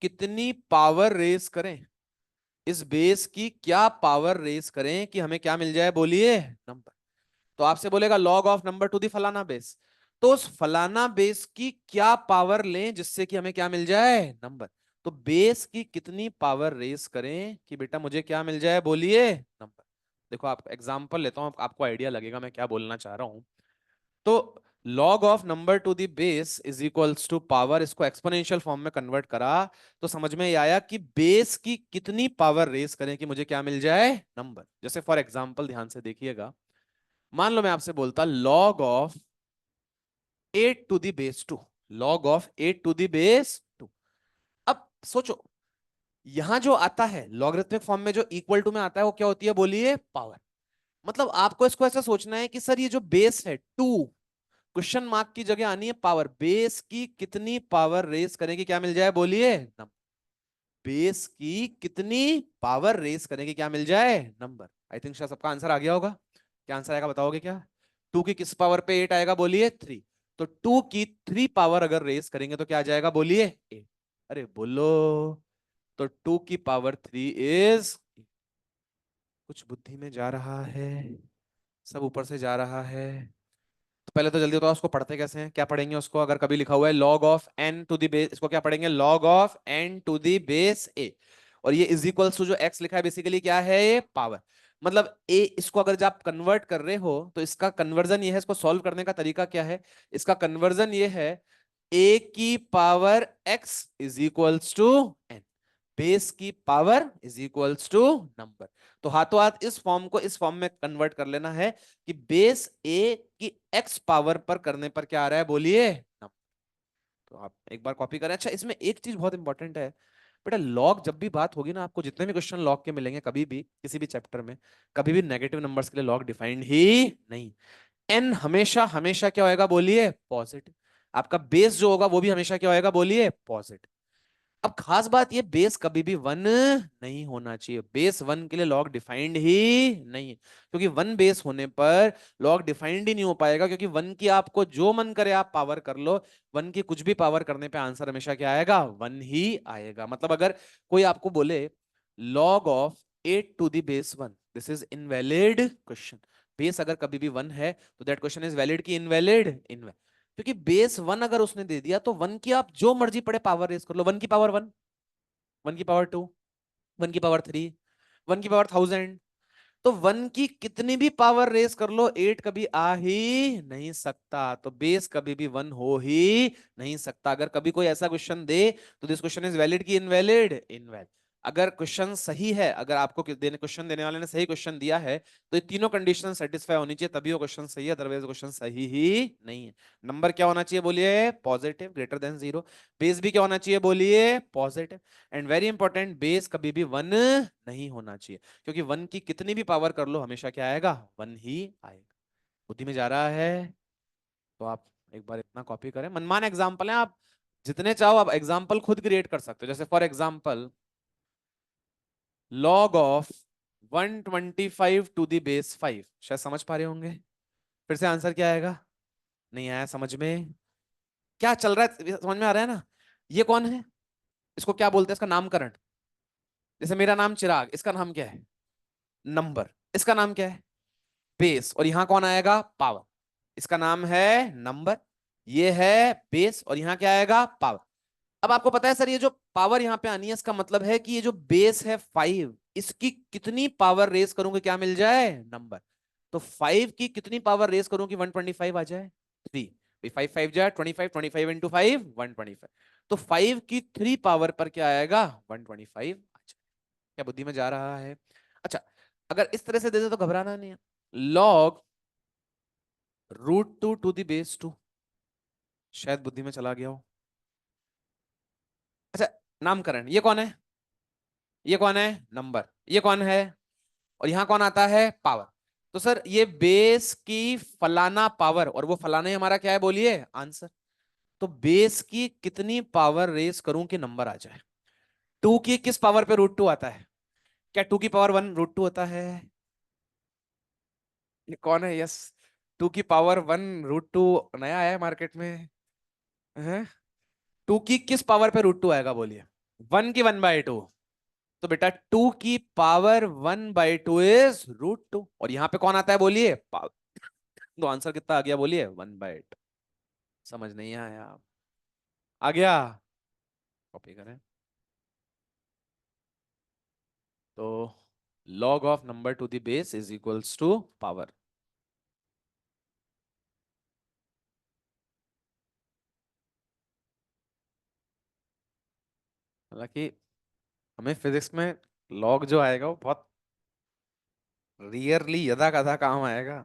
कितनी पावर रेस करें, इस बेस की क्या पावर रेस करें कि हमें क्या मिल जाए बोलिए? नंबर। तो आपसे बोलेगा log of number to the फलाना बेस, तो उस फलाना बेस की क्या पावर लें जिससे कि हमें क्या मिल जाए? नंबर। तो बेस की कितनी पावर रेस करें कि बेटा मुझे क्या मिल जाए बोलिए? नंबर। देखो आप एग्जांपल लेता हूं, आपको आइडिया लगेगा मैं क्या बोलना चाह रहा हूं। तो log of number to the base is equals to power, इसको एक्सपोनेंशियल फॉर्म में कन्वर्ट करा तो समझ में ये आया कि बेस की कितनी पावर रेस करें कि मुझे क्या मिल जाए? नंबर। जैसे फॉर एग्जांपल ध्यान से देखिएगा, मान लो मैं आपसे बोलता log of 8 to the base 2। log of 8 to the base 2। अब सोचो, यहां जो आता है लॉगरिथमिक फॉर्म में जो इक्वल टू में आता है वो क्या होती है बोलिए? पावर। मतलब आपको इसको ऐसा सोचना है कि सर ये जो बेस है 2, क्वेश्चन मार्क की जगह आनी है पावर। बेस की कितनी पावर रेस करेंगे क्या मिल जाए बोलिए? नंबर। बेस की कितनी पावर रेस करेंगे क्या मिल जाए? नंबर। आई थिंक शायद सबका आंसर आ गया होगा। क्या आंसर आएगा बताओगे क्या? 2 की किस पावर पे 8 आएगा बोलिए? 3। तो 2 की 3 पावर अगर रेस करेंगे तो क्या आ जाएगा बोलिए? 8। अरे बोलो। तो 2 की पावर 3 इज, कुछ बुद्धि में जा रहा है? सब ऊपर से जा रहा है? तो पहले तो जल्दी बताओ उसको पढ़ते कैसे हैं, क्या पढ़ेंगे उसको? अगर कभी लिखा हुआ है log of n to the base, इसको क्या पढ़ेंगे? log of n to the base a। और ये इज इक्वल्स टू जो x लिखा है बेसिकली क्या है? ये पावर। मतलब a, इसको अगर जब आप कन्वर्ट कर रहे हो तो इसका कन्वर्जन ये है, इसको सॉल्व करने का तरीका क्या है? इसका कन्वर्जन ये है a की power x is equals to n। Base की power is equals to number. तो हाथों हाथ इस फॉर्म को इस फॉर्म में कन्वर्ट कर लेना है कि बेस ए की एक्स पावर पर करने पर क्या आ रहा है बोलिए? नंबर। तो आप एक बार कॉपी करें। अच्छा इसमें एक चीज बहुत इंपॉर्टेंट है बेटा, लॉग जब भी बात होगी ना, आपको जितने भी क्वेश्चन लॉग के मिलेंगे कभी भी किसी भी चैप्टर में, कभी भी नेगेटिव नंबर्स के लिए लॉग डिफाइंड ही नहीं। एन हमेशा हमेशा क्या होएगा बोलिए? पॉजिटिव। आपका बेस जो होगा वो भी हमेशा क्या होएगा बोलिए? पॉजिटिव। अब खास बात ये, बेस कभी भी वन नहीं होना चाहिए। बेस वन के लिए लॉग डिफाइंड ही नहीं है, क्योंकि वन बेस होने पर लॉग डिफाइंड ही नहीं हो पाएगा, क्योंकि वन की आपको जो मन करे आप पावर कर लो, वन की कुछ भी पावर करने पे आंसर हमेशा क्या आएगा? वन ही आएगा। मतलब अगर कोई आपको बोले log of 8 to the base 1, this is invalid question. Base अगर कभी भी 1 है तो दैट क्वेश्चन इज वैलिड की इनवैलिड? इनवैलिड, क्योंकि बेस 1 अगर उसने दे दिया तो 1 की आप जो मर्जी पड़े पावर रेस कर लो। 1 की पावर 1, 1 की पावर 2, 1 की पावर 3, 1 की पावर 1000। तो 1 की कितनी भी पावर रेस कर लो, 8 कभी आ ही नहीं सकता। तो बेस कभी भी 1 हो ही नहीं सकता। अगर कभी कोई ऐसा क्वेश्चन दे तो दिस क्वेश्चन इज वैलिड की इनवैलिड? इनवैलिड। अगर क्वेश्चन सही है, अगर आपको क्वेश्चन देने वाले ने सही क्वेश्चन दिया है तो ये तीनों कंडीशन सेटिस्फाई होनी चाहिए, तभी वो क्वेश्चन सही है, अदरवाइज क्वेश्चन सही ही नहीं है। नंबर क्या होना चाहिए बोलिए? Positive, greater than 0। बेस भी क्या होना चाहिए बोलिए? Positive. And very important, base कभी भी 1 नहीं होना चाहिए, क्योंकि 1 की कितनी भी पावर कर लो हमेशा क्या आएगा? 1 ही आएगा। बुद्धि में जा रहा है? तो आप एक बार इतना कॉपी करें। मनमान एग्जाम्पल है, आप जितने चाहो आप एग्जाम्पल खुद क्रिएट कर सकते हो। जैसे for example log of 125 to the base 5, शायद समझ पा रहे होंगे। फिर से आंसर क्या आएगा? नहीं आया समझ में? क्या चल रहा है समझ में आ रहा है ना? ये कौन है? इसको क्या बोलते हैं? इसका नामकरण। जैसे मेरा नाम चिराग, इसका नाम क्या है? नंबर। इसका नाम क्या है? बेस। और यहां कौन आएगा? पावर। इसका नाम है नंबर, ये है बेस, और यहां क्या आएगा? पावर। अब आपको पता है सर, ये जो पावर यहां पे आनी है इसका मतलब है कि ये जो बेस है 5, इसकी कितनी पावर रेस करूंगी क्या मिल जाए? नंबर। तो 5 की कितनी पावर रेस करूं कि 125 आ जाए? 3। 5 5 जाए 25, 25 इंटू 5 125। तो 5 की 3 पावर पर क्या आएगा? 125 आ जाए। क्या बुद्धि में जा रहा है? अच्छा, अगर इस तरह से दे दे तो घबराना नहीं है। लॉग √2 टू द बेस 2, शायद बुद्धि में चला गया हो। अच्छा, नामकरण, ये कौन है? ये कौन है? नंबर। ये कौन है? और यहां कौन आता है? पावर। तो सर ये बेस की फलाना पावर, और वो फलाना ही हमारा क्या है बोलिए? आंसर। तो बेस की कितनी पावर रेस करूं कि नंबर आ जाए? 2 की किस पावर पे √2 आता है? क्या 2 की पावर 1 √2 होता है? ये कौन है? यस, 2 की पावर 1 √2 नया आया है मार्केट में है। 2 की किस पावर पे √2 आएगा बोलिए? 1 की 1/2। तो बेटा 2 की पावर 1/2 इज √2, और यहां पे कौन आता है बोलिए? पावर। तो आंसर कितना आ गया बोलिए? 1/2। समझ नहीं आया? आ गया? कॉपी करें। तो log of number to the base is equals to power. हालांकि हमें फिजिक्स में लॉग जो आएगा वो बहुत रियरली यदा कदा काम आएगा।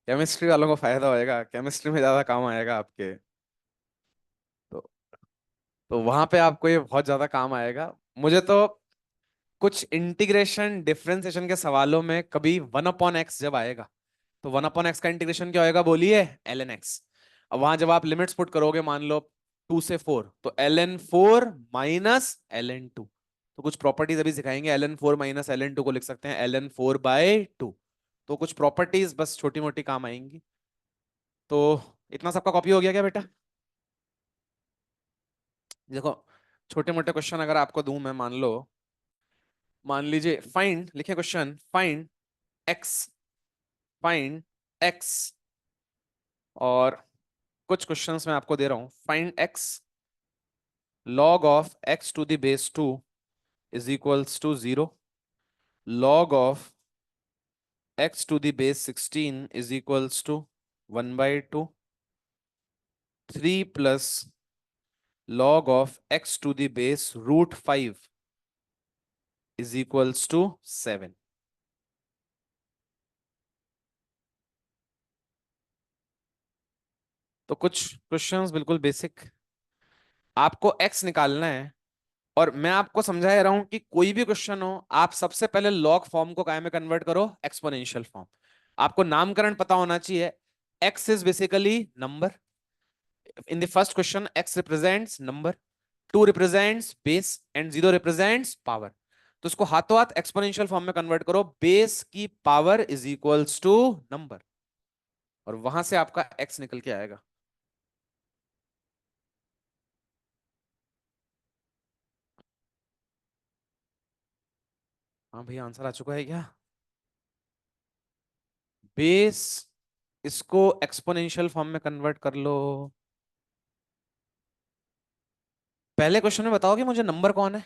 केमिस्ट्री वालों को फायदा होएगा, केमिस्ट्री में ज्यादा काम आएगा आपके। तो वहां पे आपको ये बहुत ज्यादा काम आएगा। मुझे तो कुछ इंटीग्रेशन डिफरेंशिएशन के सवालों में कभी 1/x जब आएगा तो 1/x का इंटीग्रेशन क्या होएगा बोलिए? ln x। अब वहां जब आप लिमिट्स पुट करोगे, मान लो 2 से 4, तो ln 4 माइनस ln 2। तो कुछ प्रॉपर्टीज अभी सिखाएंगे, ln 4 माइनस ln 2 को लिख सकते हैं ln 4/2। तो कुछ प्रॉपर्टीज बस छोटी मोटी काम आएंगी। तो इतना सबका कॉपी हो गया क्या बेटा? देखो, छोटे मोटे क्वेश्चन अगर आपको दूं मैं, मान लीजिए फाइंड, लिखे क्वेश्चन, एक्स फाइंड एक्स, और कुछ क्वेश्चंस मैं आपको दे रहा हूं, find x log of x to the base 2 is equals to 0, log of x to the base 16 is equals to 1/2, 3 plus log of x to the base √5 is equals to 7। तो कुछ questions बिल्कुल basic, आपको x निकालना है, और मैं आपको समझा रहा हूं कि कोई भी क्वेश्चन हो आप सबसे पहले लॉग फॉर्म को काय में कन्वर्ट करो? Exponential form. आपको नामकरण पता होना चाहिए। x is basically number. In the first question, x represents number, 2 represents base and 0 represents power। तो इसको हाथों हाथ एक्सपोनेंशियल फॉर्म में कन्वर्ट करो, बेस की power is equals to number, और वहां से आपका x निकल के आएगा। हाँ भैया, आंसर आ चुका है क्या? बेस, इसको एक्सपोनेंशियल फॉर्म में कन्वर्ट कर लो। पहले क्वेश्चन में बताओ कि मुझे नंबर कौन है।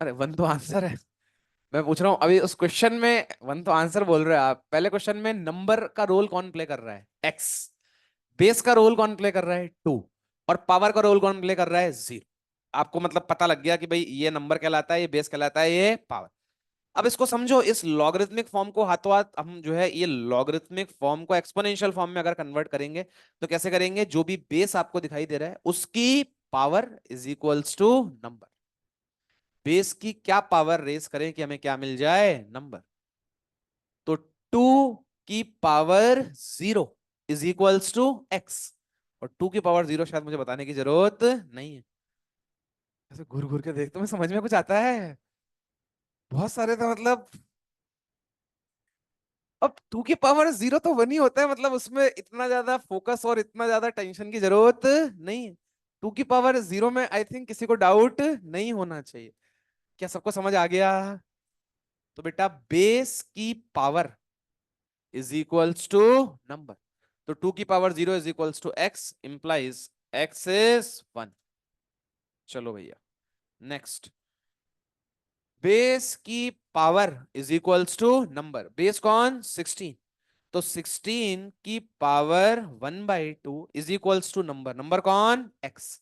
अरे वन तो आंसर है। मैं पूछ रहा हूँ अभी उस क्वेश्चन में, वन तो आंसर बोल रहे हो आप, पहले क्वेश्चन में नंबर का रोल कौन प्ले कर रहा है? एक्स। बेस का रोल कौन प्ले कर रहा है? टू। और पावर का रोल कौन प्ले कर रहा है? जीरो। आपको मतलब पता लग गया कि भाई ये नंबर कहलाता है, ये बेस कहलाता है, ये पावर। अब इसको समझो, इस लॉगरिथमिक फॉर्म को हाथों हाथ हम जो है ये लॉगरिथमिक फॉर्म को एक्सपोनेंशियल फॉर्म में अगर कन्वर्ट करेंगे तो कैसे करेंगे? जो भी बेस आपको दिखाई दे रहा है उसकी power is equals to number. Base की क्या पावर रेस करें कि हमें क्या मिल जाए? नंबर। तो टू की power zero is equals to x. और टू की पावर जीरो शायद मुझे बताने की जरूरत नहीं है। ऐसे घूर घूर के देखते मैं समझ में कुछ आता है? बहुत सारे तो मतलब, अब टू की पावर जीरो तो वन ही होता है, मतलब उसमें इतना ज्यादा फोकस और इतना ज्यादा टेंशन की जरूरत नहीं है। टू की पावर जीरो में आई थिंक किसी को डाउट नहीं होना चाहिए। क्या सबको समझ आ गया? तो बेटा बेस की power is equals to number. तो टू की power zero is equals to x implies x is one. चलो भैया, नेक्स्ट। बेस की power is equals to number. Base कौन? 16। तो 16 की power 1/2 is equals to number. Number कौन? एक्स।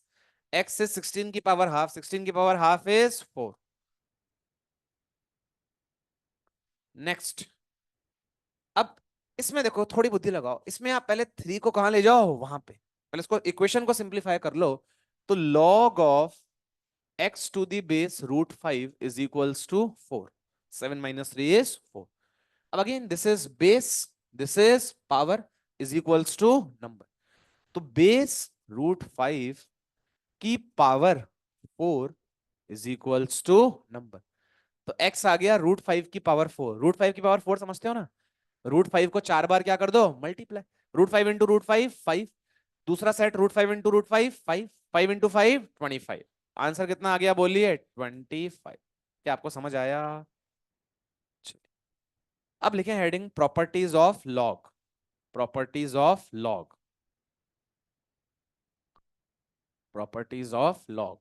एक्स इज 16 की पावर हाफ, 16 की पावर हाफ इज 4। नेक्स्ट। अब इसमें देखो, थोड़ी बुद्धि लगाओ, इसमें आप पहले थ्री को कहां ले जाओ? वहां पे पहले इसको इक्वेशन को सिंप्लीफाई कर लो। तो log of x to the base root 5 is equals to 4। 7 minus 3 is 4। अब again this is base, this is power is equals to number. तो बेस रूट 5 की power 4 is equals to number. तो x आ गया root 5 की power 4। Root 5 की power 4 समझते हो ना? रूट 5 को 4 बार क्या कर दो? मल्टीप्लाई। Root 5 into root 5 5। दूसरा set root 5 into root 5 5। 5 into 5 25। Answer कितना आ गया बोलिए? 25। क्या आपको समझ आया? चलिए, अब लिखें heading properties of log. Properties of log. Properties of log.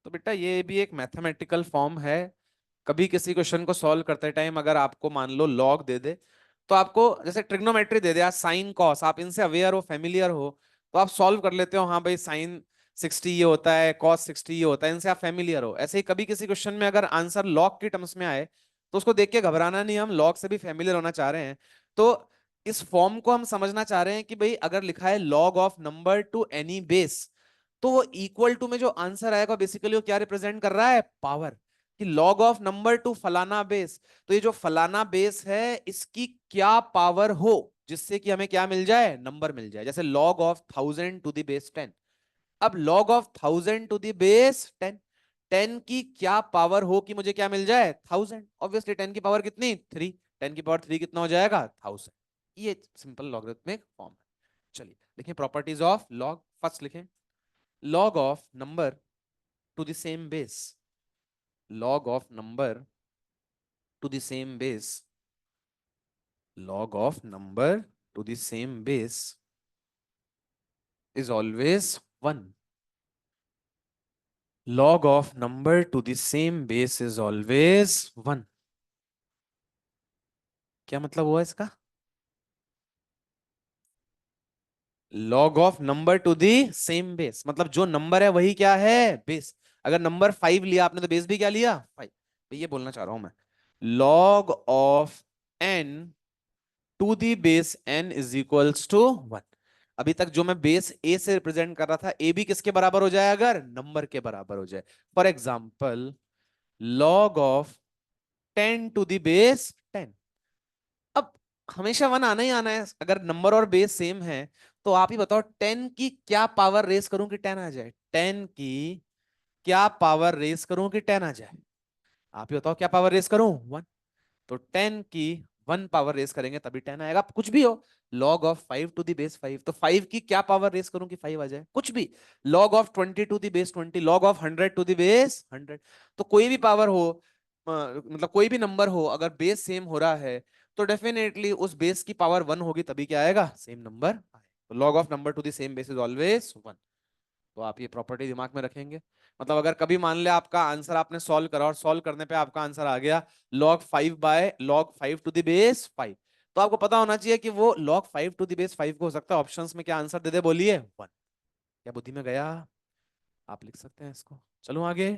तो बेटा ये भी एक मैथमेटिकल फॉर्म है। कभी किसी क्वेश्चन को सॉल्व करते टाइम अगर आपको मान लो लॉग दे दे, तो आपको जैसे ट्रिग्नोमेट्री दे दे, साइन कॉस, आप इनसे अवेयर हो, फेमिलियर हो, तो आप सॉल्व कर लेते हो। हाँ भाई साइन 60 ये होता है, कॉस 60 ये होता है, इनसे आप फेमिलियर हो। ऐसे ही कभी किसी क्वेश्चन में अगर आंसर लॉग की टर्म्स में आए तो उसको देख के घबराना नहीं, हम लॉग से भी फेमिलियर होना चाह रहे हैं। तो इस फॉर्म को हम समझना चाह रहे हैं कि भाई अगर लिखा है log of number to any base, तो वो इक्वल टू में जो आंसर आएगा बेसिकली वो क्या रिप्रेजेंट कर रहा है? पावर। कि लॉग ऑफ नंबर टू फलाना बेस, तो ये जो फलाना बेस है इसकी क्या पावर हो जिससे कि हमें क्या मिल जाए? नंबर मिल जाए। जैसे log of 1000 to the base 10। अब log of 1000 to the base 10, 10 की क्या पावर हो कि मुझे क्या मिल जाए? 1000। ऑब्वियसली 10 की पावर कितनी? 3। 10 की पावर 3 कितना हो जाएगा? 1000। ये सिंपल लॉगरिथमिक फॉर्म है। चलिए लिखें प्रॉपर्टीज ऑफ लॉग। फर्स्ट लिखें log of number to the same base. Log of number to the same base. Log of number to the same base is always 1. Log of number to the same base is always 1. क्या मतलब हुआ इसका? Log of number to the same base मतलब जो number है वही क्या है? बेस। अगर नंबर 5 लिया आपने तो बेस भी क्या लिया? 5। तो ये बोलना चाह रहा हूं मैं। Log of n to the base n is equals to 1। अभी तक जो मैं बेस a से रिप्रेजेंट कर रहा था, a भी किसके बराबर हो जाए? अगर नंबर के बराबर हो जाए। For example log of 10 to the base 10। अब हमेशा वन आना ही आना है अगर नंबर और बेस सेम है। तो आप ही बताओ 10 की क्या पावर रेस करूं कि 10 आ जाए? 10 की क्या पावर रेस करूं कि 10 आ जाए? आप ही बताओ क्या पावर रेस करूं? 1। तो 10 की वन पावर रेस करेंगे तभी 10 आएगा। अब कुछ भी हो, log of 5 to the base 5, तो 5 की क्या पावर रेस करूं कि 5 आ जाए? कुछ भी। Log of 20 to the base 20, log of 100 to the base 100। तो कोई भी पावर हो, मतलब कोई भी नंबर हो, अगर बेस सेम हो रहा है तो डेफिनेटली उस बेस की पावर 1 होगी तभी क्या आएगा? Same number. तो log of number to the same base is always 1। तो आप ये प्रॉपर्टी दिमाग में रखेंगे। मतलब अगर कभी मान ले आपका आंसर आपने सॉल्व करा और सॉल्व करने पे आपका आंसर आ गया log 5 to the base 5, तो आपको पता होना चाहिए कि वो log 5 to the base 5 को हो सकता है ऑप्शंस में क्या आंसर दे दे? बोलिए 1। क्या बुद्धि में गया? आप लिख सकते हैं इसको। चलो आगे।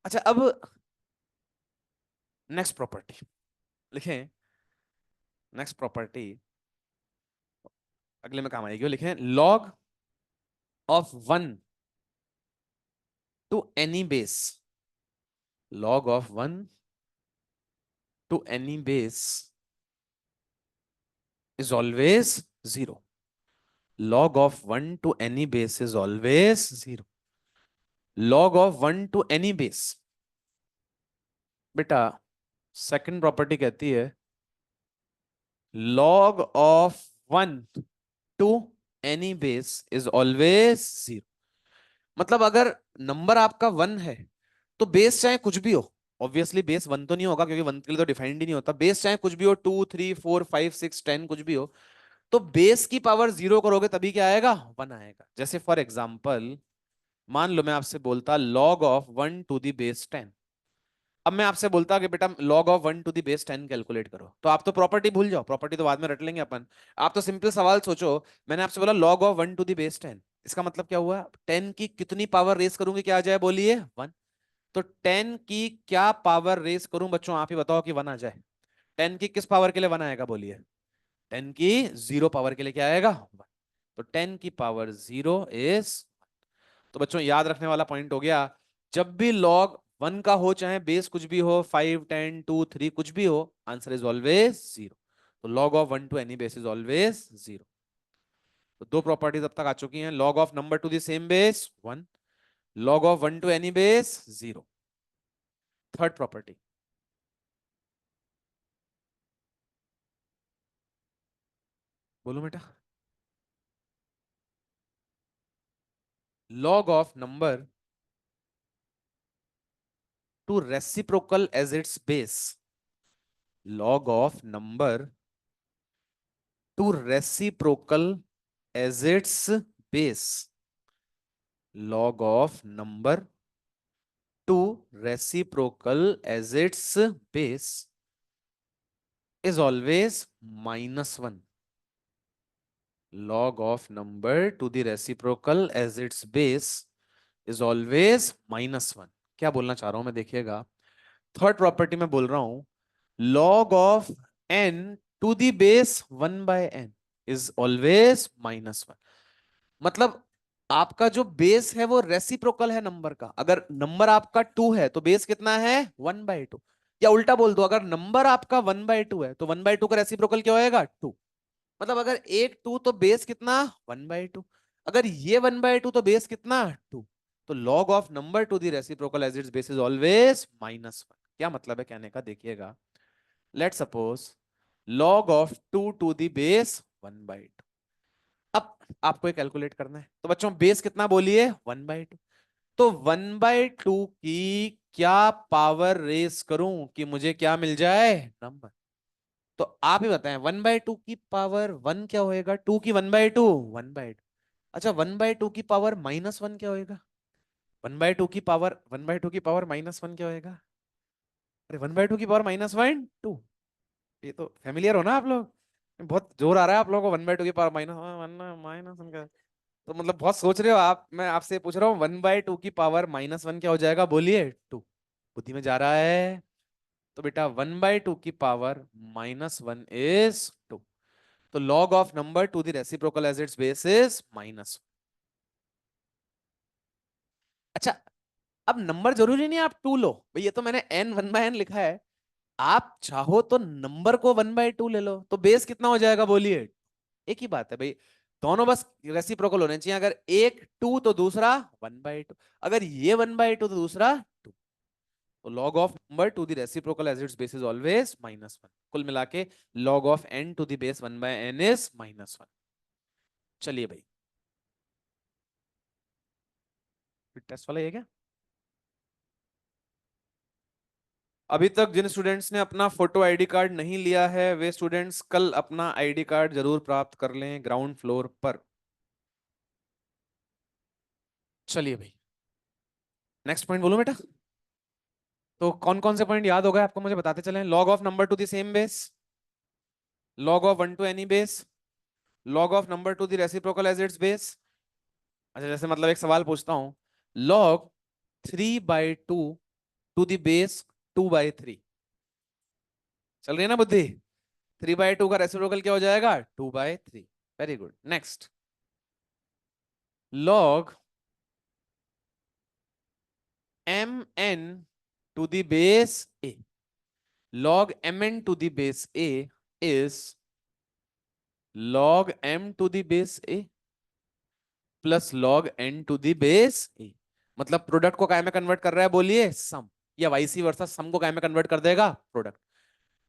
अच्छा, अब नेक्स्ट प्रॉपर्टी लिखें। नेक्स्ट प्रॉपर्टी अगले में काम आएगी। लिखें log of 1 to any base, log of 1 to any base is always 0. Log of 1 to any base is always 0. Log of 1 to any base, बेटा सेकंड प्रॉपर्टी कहती है log of 1 to any base is always 0। मतलब अगर number आपका 1 है तो base चाहे कुछ भी हो, ऑब्वियसली बेस 1 तो नहीं होगा क्योंकि 1 के लिए तो डिफाइंड ही नहीं होता। बेस चाहे कुछ भी हो, 2 3 4 5 6 10 कुछ भी हो, तो बेस की पावर 0 करोगे तभी क्या आएगा? 1 आएगा। जैसे फॉर एग्जाम्पल मान लो मैं आपसे बोलता log of 1 to the base 10। अब मैं आपसे बोलता कि बेटा log of 1 to the base 10 calculate करो, तो आप तो प्रॉपर्टी भूल जाओ, प्रॉपर्टी तो बाद में रट लेंगे अपन। आप तो सिंपल सवाल सोचो, मैंने आपसे बोला log of 1 to the base 10, इसका मतलब क्या हुआ? 10 की कितनी पावर रेस करूंगी क्या आ जाए? बोलिए 1। तो 10 की क्या पावर रेस करूं बच्चों? आप ही बताओ कि 1 आ जाए। 10 की किस पावर के लिए 1 आएगा? बोलिए। 10 की 0 पावर के लिए क्या आएगा? 1। तो 10 की पावर 0 इज। तो बच्चों याद रखने वाला पॉइंट हो गया, जब भी लॉग 1 का हो, चाहे बेस कुछ भी हो, 5 10 2 3 कुछ भी हो, आंसर इज ऑलवेज 0। तो log of 1 to any base is always 0। तो दो प्रॉपर्टीज अब तक आ चुकी हैं, log of number to the same base 1, log of 1 to any base 0। Third property, बोलो बेटा। log of number to reciprocal as its base, log of number to reciprocal as its base, log of number to reciprocal as its base is always -1। log of number to the reciprocal as its base is always -1। क्या बोलना चाह रहा हूं मैं, देखिएगा। Third property में बोल रहा हूं log of n to the base 1/n is always -1। मतलब आपका जो बेस है वो रेसिप्रोकल है नंबर का। अगर नंबर आपका 2 है तो बेस कितना है? 1/2। या उल्टा बोल दो, अगर नंबर आपका 1/2 है तो 1/2 का रेसिप्रोकल क्या होएगा? 2। मतलब अगर एक 2 तो बेस कितना? 1/2। अगर ये 1/2 तो बेस कितना? 2। तो log of number to the reciprocal as its base is always -1। क्या मतलब है कहने का? देखिएगा, let suppose log of 2 to the base 1/2। अब आपको ये कैलकुलेट करना है, तो बच्चों बेस कितना बोलिए? 1/2। तो 1/2 की क्या पावर रेस करूं कि मुझे क्या मिल जाए? नंबर। तो आप ही बताएं 1/2 की पावर 1 क्या होएगा? 2 की 1/2 1/2। अच्छा 1/2 की पावर -1 क्या होएगा? 1/2 की पावर -1 क्या होएगा? अरे 1/2 की पावर -1 2। ये तो फेमिलियर हो ना आप लोग? बहुत जोर आ रहा है आप लोगों को 1/2 की पावर माइनस वन का। तो मतलब बहुत सोच रहे हो आप, मैं आपसे पूछ रहा हूँ 1/2 की पावर -1 क्या हो जाएगा? बोलिए 2। बुद्धि में जा रहा है? तो बेटा 1/2 की पावर -1 इज 2। तो log of number to the reciprocal as its base is -1। अच्छा, अब नंबर जरूरी नहीं आप 2 लो भाई, ये तो मैंने n 1/n लिखा है। आप चाहो तो नंबर को 1/2 ले लो, तो बेस कितना हो जाएगा? बोलिए। एक ही बात है भाई, दोनों बस रेसिप्रोकल होने चाहिए। अगर एक 2 तो दूसरा 1/2, अगर ये 1/2 तो दूसरा 2। तो log of number to the reciprocal as its base is always -1। कुल मिला के log of n to the base 1/n is -1। चलिए भाई, टेस्ट वाला ये क्या। अभी तक जिन स्टूडेंट्स ने अपना फोटो आईडी कार्ड नहीं लिया है वे स्टूडेंट्स कल अपना आईडी कार्ड जरूर प्राप्त कर लें ग्राउंड फ्लोर पर। चलिए भाई, नेक्स्ट पॉइंट बोलूं बेटा। तो कौन कौन से पॉइंट याद हो गए आपको मुझे बताते चलें। Log of number to the same base, log of 1 to any base, log of number to the reciprocal as its base. अच्छा, जैसे मतलब एक सवाल पूछता हूं, लॉग 3/2 टू द बेस 2/3। चल रही है ना बुद्धि। 3/2 का रेसिप्रोकल क्या हो जाएगा, 2/3। Very good, next. Log mn to the base a, log mn to the base a is log m to the base a plus log n to the base a। मतलब प्रोडक्ट को काय में convert कर रहा है बोलिए, सम, या वाइसी वर्सा सम को काय में कन्वर्ट कर देगा, प्रोडक्ट।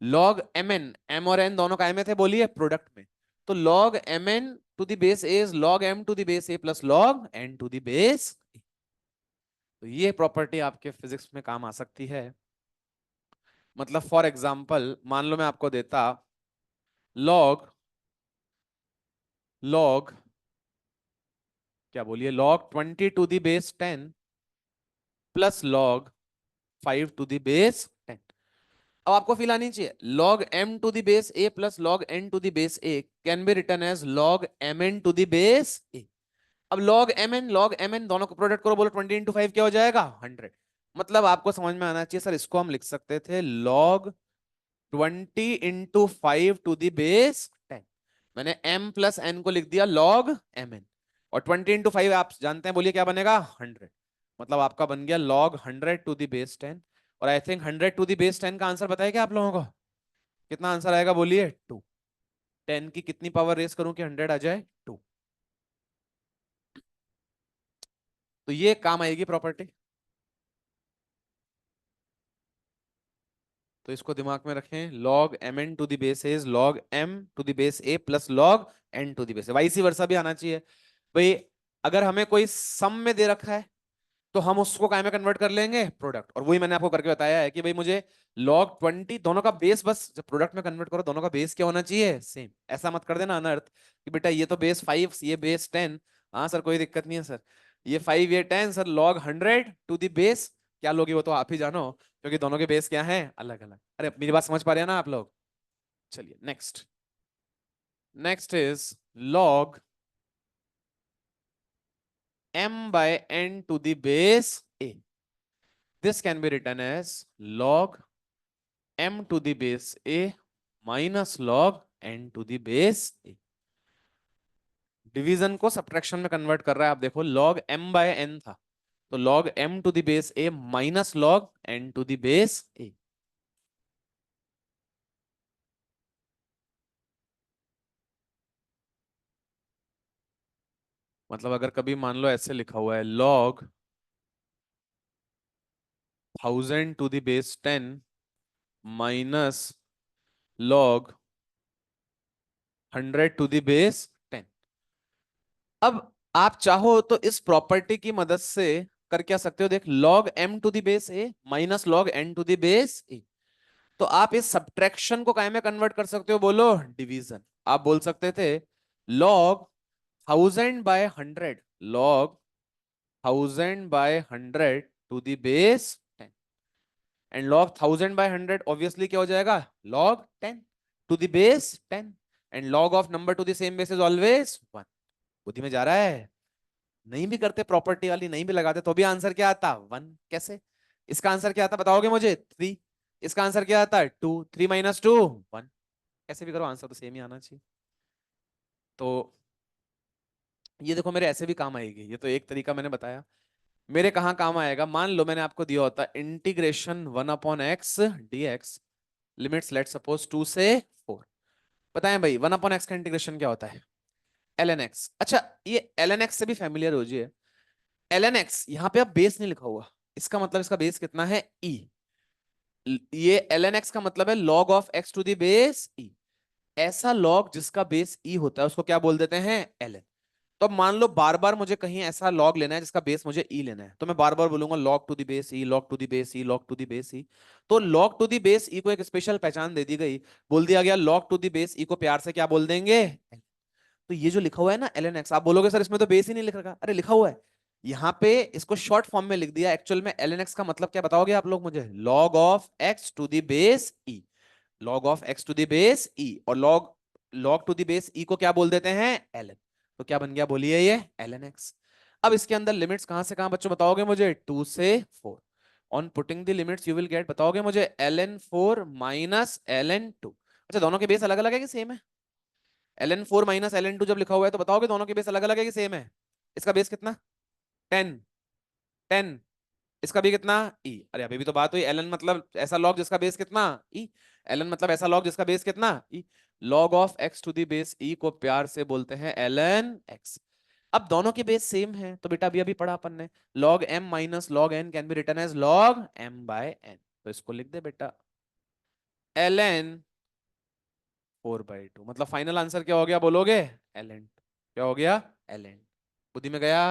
log mn, m और n दोनों काय में थे बोलिए, प्रोडक्ट में। तो log mn to the base a is log m to the base a plus log n to the base a। तो ये प्रॉपर्टी आपके फिजिक्स में काम आ सकती है। मतलब फॉर एग्जाम्पल मान लो मैं आपको देता लॉग, लॉग क्या बोलिए, log 20 to the base 10 plus log 5 to the base 10। अब आपको फील आनी चाहिए, log m to the base a plus log n to the base a can be written as log mn to the base a। अब log mn दोनों को product करो, बोलो 20 into 5 क्या हो जाएगा, 100। मतलब आपको समझ में आना चाहिए सर, इसको हम लिख सकते थे log 20 into 5 to the base 10। मैंने m प्लस n को लिख दिया log mn, और 20 इंटू 5 आप जानते हैं, बोलिए क्या बनेगा, 100। मतलब आपका बन गया log 100 टू द बेस 10। और I think 100 to the base 10 का आंसर बताया क्या आप लोगों को, कितना आंसर आएगा बोलिए, 2। 10 की कितनी पावर रेस करूं कि 100 आ जाए, 2। तो ये काम आएगी प्रॉपर्टी। तो इसको दिमाग में रखें, log mn to the base is log m to the base a plus log n to the base, vice versa भी आना चाहिए भाई। अगर हमें कोई सम में दे रखा है तो हम उसको काय में कन्वर्ट कर लेंगे, प्रोडक्ट। और वही मैंने आपको करके बताया है कि भाई मुझे log 20 दोनों का बेस, बस जब प्रोडक्ट में कन्वर्ट करो दोनों का बेस क्या होना चाहिए, सेम। ऐसा मत कर देना अनर्थ कि बेटा ये तो बेस 5 ये बेस 10। हाँ सर कोई दिक्कत नहीं है सर, ये 5 ये 10 sir, log 100 to the base क्या लोगे वो तो आप ही जानो, क्योंकि दोनों के बेस क्या है, अलग अलग। अरे मेरी बात समझ पा रहे हैं ना आप लोग। चलिए next, next is log m by n to the base a। this can be written as log m to the base a minus log n to the base a। Division को सब्ट्रैक्शन में convert कर रहा है, आप देखो log m by n था, तो log m to the base a minus log n to the base a। मतलब अगर कभी मान लो ऐसे लिखा हुआ है log 1000 to the base 10 minus log 100 to the base 10। अब आप चाहो तो इस प्रॉपर्टी की मदद से कर क्या सकते हो, देख log m to the base a minus log n to the base a। तो आप इस सब्ट्रैक्शन को काय में कन्वर्ट कर सकते हो, बोलो डिवीजन। आप बोल सकते थे log 1000/100, log 1000/100 to the base 10। And log 1000/100 obviously क्या हो जाएगा, log 10 to the base 10। And log of number to the same base is always 1। बुद्धि में जा रहा है। नहीं भी करते प्रॉपर्टी वाली, नहीं भी लगाते तो भी आंसर क्या आता, 1। कैसे, इसका आंसर क्या आता बताओगे मुझे, 3। इसका आंसर क्या आता है, 2। 3 माइनस 2 1। कैसे भी करो आंसर तो सेम ही आना चाहिए। तो ये देखो मेरे ऐसे भी काम आएगी, ये तो एक तरीका मैंने बताया। मेरे कहाँ काम आएगा, मान लो मैंने आपको दिया होता integration 1/x dx, limits let suppose 2 से 4। बताएं भाई 1/x का इंटीग्रेशन क्या होता है, ln x। अच्छा ये ln x से भी फैमिलियर हो जाइए। ln x यहाँ पे अब बेस नहीं लिखा हुआ, इसका मतलब इसका बेस कितना है, e। ये ln x का मतलब है log of x to the base e। ऐसा log जिसका बेस e होता है उसको क्या बोल देते हैं, ln। तो अब मान लो बार बार मुझे कहीं ऐसा लॉग लेना है जिसका बेस मुझे ई लेना है, तो मैं बार बार बोलूंगा log to the base E, log to the base E, log to the base E. तो log to the base E को एक स्पेशल पहचान दे दी गई, बोल दिया गया log to the base E को प्यार से क्या बोल देंगे। तो ये जो लिखा हुआ है ना ln x, आप बोलोगे सर इसमें तो बेस ही नहीं लिख रखा, अरे लिखा हुआ है यहाँ पे, इसको शॉर्ट फॉर्म में लिख दिया। एक्चुअल में ln x का मतलब क्या बताओगे आप लोग मुझे, log of x to the base e, log of x to the base e। और log log to the base e को क्या बोल देते हैं, ln। तो क्या बन गया बोलिए ये ln x। अब इसके अंदर लिमिट्स कहां से कहां बच्चों बताओगे मुझे, 2 से 4। On putting the limits you will get, बताओगे मुझे ln 4 माइनस ln 2। अच्छा दोनों के बेस अलग अलग है कि सेम है, ln 4 माइनस ln 2 जब लिखा हुआ है तो बताओगे दोनों के बेस अलग अलग है कि सेम है। इसका बेस कितना, 10, 10। इसका भी कितना, ई। अरे अभी भी तो बात हुई, ln मतलब ऐसा लॉग जिसका बेस कितना, ई। ln मतलब ऐसा लॉग जिसका बेस कितना, e. log of x to the base e को प्यार से बोलते हैं ln x। अब दोनों के बेस सेम है तो बेटा अभी अभी पढ़ा अपन ने, log m minus log n can be written as log m by n। तो इसको लिख दे बेटा ln 4/2, मतलब फाइनल आंसर क्या हो गया बोलोगे, ln। क्या हो गया, ln। बुद्धि में गया।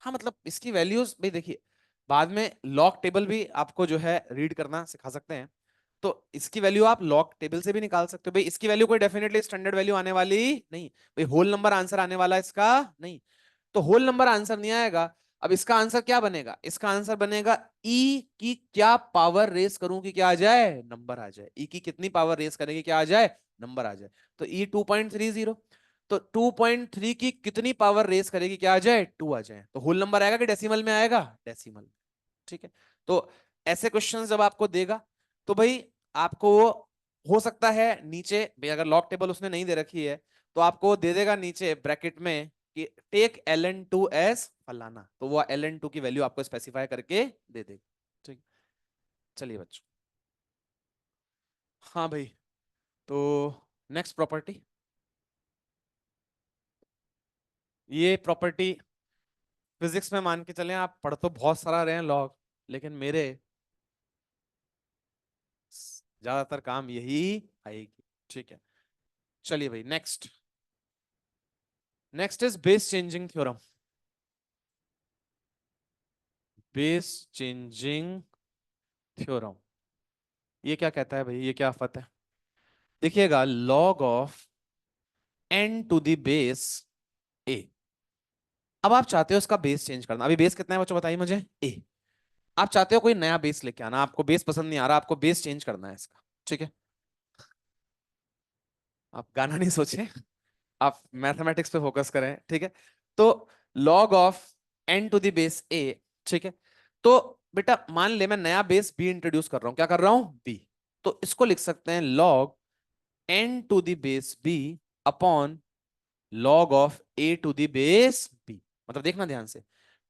हाँ मतलब इसकी वैल्यूज भाई देखिए, बाद में लॉग टेबल भी आपको जो है रीड करना सिखा सकते हैं, तो इसकी वैल्यू आप लॉग टेबल से भी निकाल सकते हो। भाई इसकी वैल्यू कोई डेफिनेटली स्टैंडर्ड वैल्यू आने वाली नहीं, भाई होल नंबर आंसर आने वाला इसका नहीं, तो होल नंबर आंसर नहीं आएगा। अब इसका आंसर क्या बनेगा, इसका आंसर बनेगा ई की क्या पावर रेस करूं कि क्या आ जाए, नंबर आ जाए। ई की कितनी पावर रेस करेंगे क्या आ जाए, नंबर आ जाए। तो ई 2.30, तो 2.3 की कितनी पावर रेस करेगी क्या आ जाए, 2 आ जाए। तो होल नंबर आएगा कि डेसिमल में आएगा, डेसिमल। ठीक है। तो ऐसे क्वेश्चन जब आपको देगा तो भाई आपको वो हो सकता है नीचे भाई अगर लॉग टेबल उसने नहीं दे रखी है तो आपको दे देगा नीचे ब्रैकेट में कि टेक ln2 एस फलाना, तो वो ln2 की वैल्यू आपको स्पेसिफाई करके दे देगा। ठीक। चलिए बच्चों, हाँ भाई, तो नेक्स्ट प्रॉपर्टी, ये प्रॉपर्टी फिजिक्स में मान के चलें आप पढ़ तो बहुत सारा रहे हैं लॉग, लेकिन मेरे ज्यादातर काम यही आएगी। ठीक है। चलिए भाई next, next is base changing theorem. Base changing theorem, ये क्या कहता है भाई, ये क्या आफत है। देखिएगा log of n to the base a। अब आप चाहते हो इसका बेस चेंज करना, अभी बेस कितना है बच्चों बताइए मुझे, a। आप चाहते हो कोई नया बेस लेके आना, आपको बेस पसंद नहीं आ रहा, आपको बेस चेंज करना है इसका। ठीक है। आप गाना नहीं सोचे, आप मैथमेटिक्स पे फोकस करें। ठीक है। तो log of n to the base a। ठीक है। तो बेटा मान ले मैं नया बेस b इंट्रोड्यूस कर रहा हूं, क्या कर रहा हूं, b। तो इसको लिख सकते हैं log n to the base b upon log of a to the base b। मतलब देखना ध्यान से,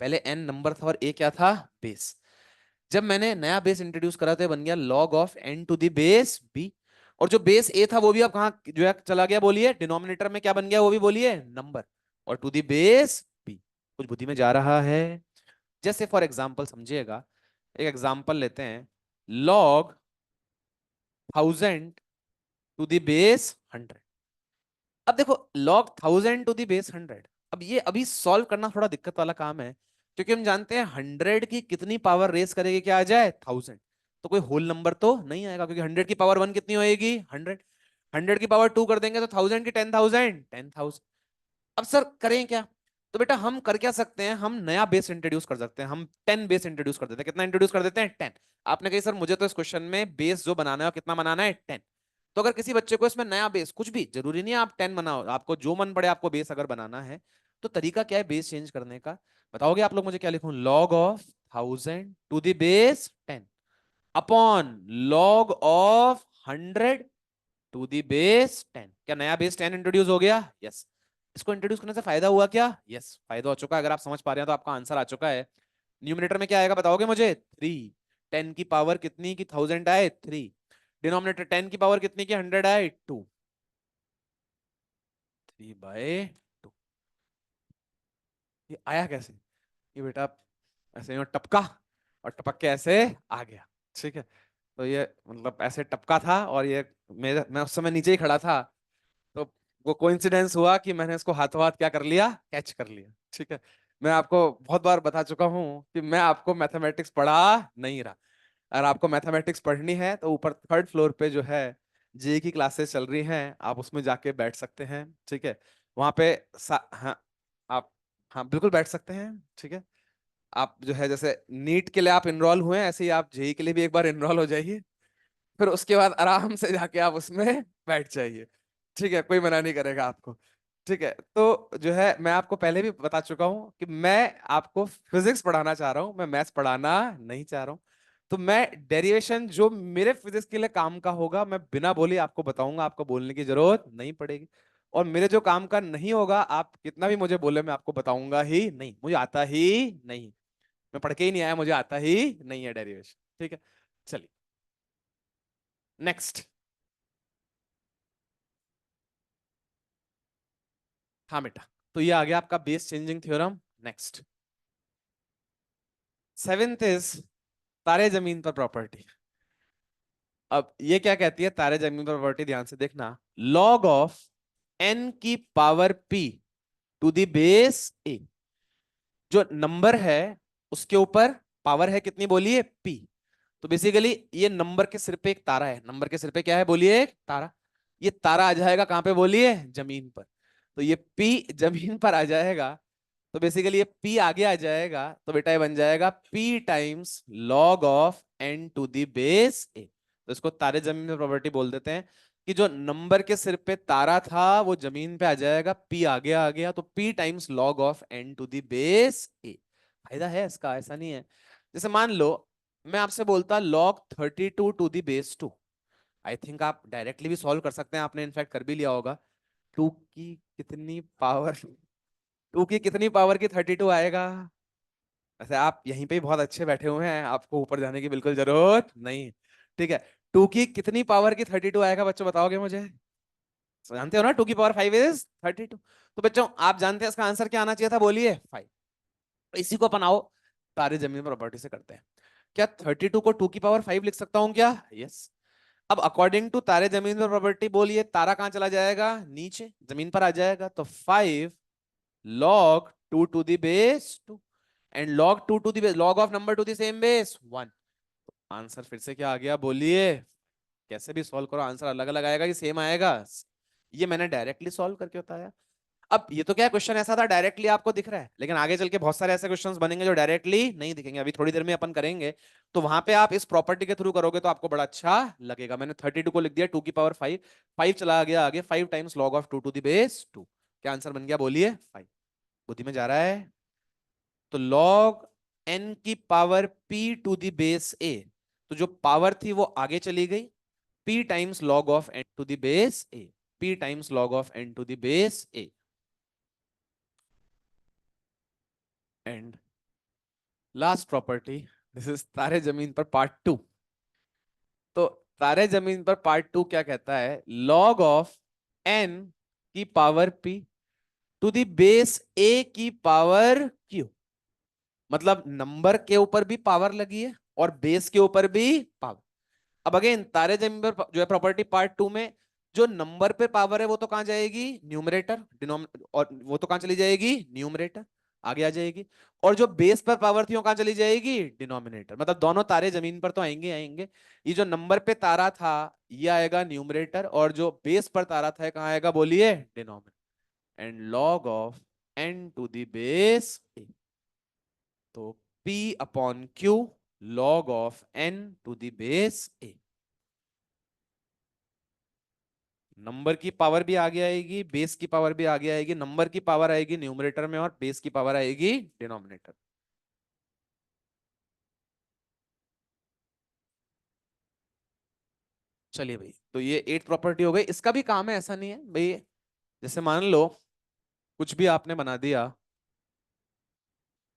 पहले n नंबर था और a क्या था, बेस। जब मैंने नया बेस इंट्रोड्यूस करा तो ये बन गया log of n to the base b। और जो बेस a था वो भी अब कहाँ जो है चला गया बोलिए, डिनोमिनेटर में क्या बन गया वो भी बोलिए, नंबर। और टू द बेस b, कुछ बुद्धि में जा रहा है। जैसे फॉर एग्जांपल समझिएगा, एक एग्जांपल लेते हैं, log 1000 टू द बेस 100। अब देखो log 1000 टू द बेस 100, अब ये अभी सॉल्व करना थोड़ा दिक्कत वाला काम है, क्योंकि हम जानते हैं 100 की कितनी पावर रेस करेगी क्या आ जाए, 1000। तो कोई होल नंबर तो नहीं आएगा, क्योंकि 100 की पावर 1 कितनी होएगी, 100। 100 की पावर 2 कर देंगे तो 1000 की 10,000, 10,000। अब सर करें क्या, तो बेटा हम कर क्या सकते हैं, हम नया बेस इंट्रोड्यूस कर सकते हैं, हम 10 बेस इंट्रोड्यूस कर देते हैं। कितना इंट्रोड्यूस कर देते हैं, 10। आपने कही सर मुझे तो इस क्वेश्चन में बेस जो बनाना है वो कितना बनाना है, 10। तो अगर किसी बच्चे को इसमें नया बेस, कुछ भी जरूरी नहीं है आप 10 बनाओ, आपको जो मन पड़े आपको बेस अगर बनाना है, तो तरीका क्या है बेस चेंज करने का, बताओगे आप लोग मुझे, क्या लिखूं, log of 1000 to the base 10 upon log of 100 to the base 10। क्या नया बेस 10 इंट्रोड्यूस हो गया, यस। इसको इंट्रोड्यूस करने से फायदा हुआ क्या, यस फायदा हो चुका है। अगर आप समझ पा रहे हैं तो आपका आंसर आ चुका है। न्यूमिनेटर में क्या आएगा बताओगे मुझे, 3। 10 की पावर कितनी की 1000 आए, 3। डिनोमिनेटर 10 की पावर कितनी की 100 आए, 2। 3/2। ये आया कैसे, ये बेटा ऐसे यूं टपका और टपक के ऐसे आ गया। ठीक है, तो ये मतलब ऐसे टपका था और ये मेरे मैं उस समय नीचे ही खड़ा था। तो वो कोइंसिडेंस हुआ कि मैंने इसको हाथों हाथ क्या कर लिया, कैच कर लिया। ठीक है, मैं आपको बहुत बार बता चुका हूँ कि मैं आपको मैथमेटिक्स पढ़ा नहीं रहा। अगर आपको मैथमेटिक्स पढ़नी है तो ऊपर थर्ड फ्लोर पे जो है जेई की क्लासेस चल रही हैं, आप उसमें जाके बैठ सकते हैं। ठीक है, वहां पे हाँ, आप, हाँ बिल्कुल बैठ सकते हैं। ठीक है, आप जो है जैसे नीट के लिए आप इनरोल हुए हैं, ऐसे ही आप जेई के लिए भी एक बार इनरोल हो जाइए, फिर उसके बाद आराम से जाके आप उसमें बैठ जाइए। ठीक है, कोई मना नहीं करेगा आपको। ठीक है, तो जो है मैं आपको पहले भी बता चुका हूं कि मैं आपको फिजिक्स पढ़ाना चाह रहा हूं, मैं मैथ्स पढ़ाना नहीं चाह रहा हूं। तो मैं डेरिवेशन जो मेरे फिजिक्स के लिए काम का होगा मैं बिना बोले आपको बताऊंगा, आपको बोलने की जरूरत नहीं पड़ेगी। और मेरे जो काम का नहीं होगा, आप कितना भी मुझे बोले मैं आपको बताऊंगा ही नहीं, मुझे आता ही नहीं। मैं पढ़ के ही नहीं आया, मुझे आता ही नहीं है डेरिवेशन। ठीक है, चलिए नेक्स्ट। हाँ बेटा, तो ये आ गया आपका base changing theorem. Next, seventh is Taare Zameen पर प्रॉपर्टी। अब ये क्या कहती है तारे जमीन पर प्रॉपर्टी, ध्यान से देखना। लॉग ऑफ एन की power P to the base A, जो नंबर है उसके ऊपर पावर है कितनी बोलिए, पी। तो बेसिकली ये नंबर के सिर पे एक तारा है, नंबर के सिर पे क्या है बोलिए, एक तारा। ये तारा आ जाएगा कहां पे बोलिए, जमीन पर। तो ये पी जमीन पर आ जाएगा, तो बेसिकली ये पी आगे आ जाएगा, तो बेटा ये बन जाएगा P times log of N to the base A. तो इसको तारे जमीन में प्रॉपर्टी बोल देते हैं कि जो नंबर के सिर पे तारा था वो जमीन पे आ जाएगा, पी आगे आ गया, तो P times log of N to the base A. फायदा है इसका, ऐसा नहीं है। जैसे मान लो मैं आपसे बोलता log 32 to the base two, I think आप डायरेक्टली भी सॉल्व कर सकते हैं, आपने इनफैक्ट कर भी लिया होगा। टू की कितनी पावर, टू की कितनी पावर की 32 आएगा। वैसे आप यहीं पे ही बहुत अच्छे बैठे हुए हैं, आपको ऊपर जाने की बिल्कुल जरूरत नहीं। ठीक है, टू की कितनी पावर की 32 आएगा बच्चों, बताओगे मुझे। जानते हो ना, 2 की पावर 5 इज 32। तो बच्चों आप जानते हैं इसका आंसर क्या आना चाहिए था, बोलिए 5। इसी को अपन आओ तारे जमीन पर प्रॉपर्टी से करते हैं। क्या 32 को 2 की पावर 5 लिख सकता हूं क्या, यस। अब अकॉर्डिंग टू तारे जमीन पर प्रॉपर्टी, बोलिए तारा कहां चला जाएगा, नीचे जमीन पर आ जाएगा, तो 5 log 2 to the base 2 and log 2 to the base, log of number to the same base 1। Answer फिर से क्या आ गया बोलिए, कैसे भी सॉल्व करो आंसर अलग अलग आएगा कि सेम आएगा। ये मैंने डायरेक्टली सॉल्व करके बताया। अब ये तो क्या क्वेश्चन ऐसा था डायरेक्टली आपको दिख रहा है, लेकिन आगे चल के बहुत सारे ऐसे क्वेश्चंस बनेंगे जो डायरेक्टली नहीं दिखेंगे, अभी थोड़ी देर में अपन करेंगे। तो वहां पे आप इस प्रॉपर्टी के थ्रू करोगे तो आपको बड़ा अच्छा लगेगा। मैंने 32 को लिख दिया 2 की पावर 5, 5 चला गया आगे, 5 times log of 2 to the base 2। क्या आंसर बन गया बोलिए, 5। बुद्धि में जा रहा है। तो log n की power p to the base a, तो जो पावर थी वो आगे चली गई, p times log of n to the base a, p times log of n to the base a। And last property, this is Taare Zameen पर part 2। तो तारे जमीन पर पार्ट 2 क्या कहता है, log ऑफ n की power p to the base a की power q। मतलब नंबर के ऊपर भी पावर लगी है और बेस के ऊपर भी पावर। अब अगेन तारे जमीन पर जो है प्रॉपर्टी पार्ट 2 में, जो नंबर पे पावर है वो तो कहां जाएगी, न्यूमरेटर, और वो तो कहां चली जाएगी, न्यूमरेटर, आगे आ जाएगी। और जो बेस पर पावर थी वो कहां चली जाएगी, डिनोमिनेटर। मतलब दोनों तारे जमीन पर तो आएंगे आएंगे। ये जो नंबर पे तारा था ये आएगा न्यूमरेटर, और जो बेस पर तारा था कहां आएगा बोलिए, denominator. And log of n to the base a, तो p upon q log of n to the base a। Number की पावर भी आगे आएगी, बेस की पावर भी आगे आएगी, नंबर की पावर आएगी न्यूमरेटर में और बेस की पावर आएगी डिनोमिनेटर। चलिए भाई, तो ये 8 प्रॉपर्टी हो गई। इसका भी काम है, ऐसा नहीं है भाई। जैसे मान लो कुछ भी आपने बना दिया,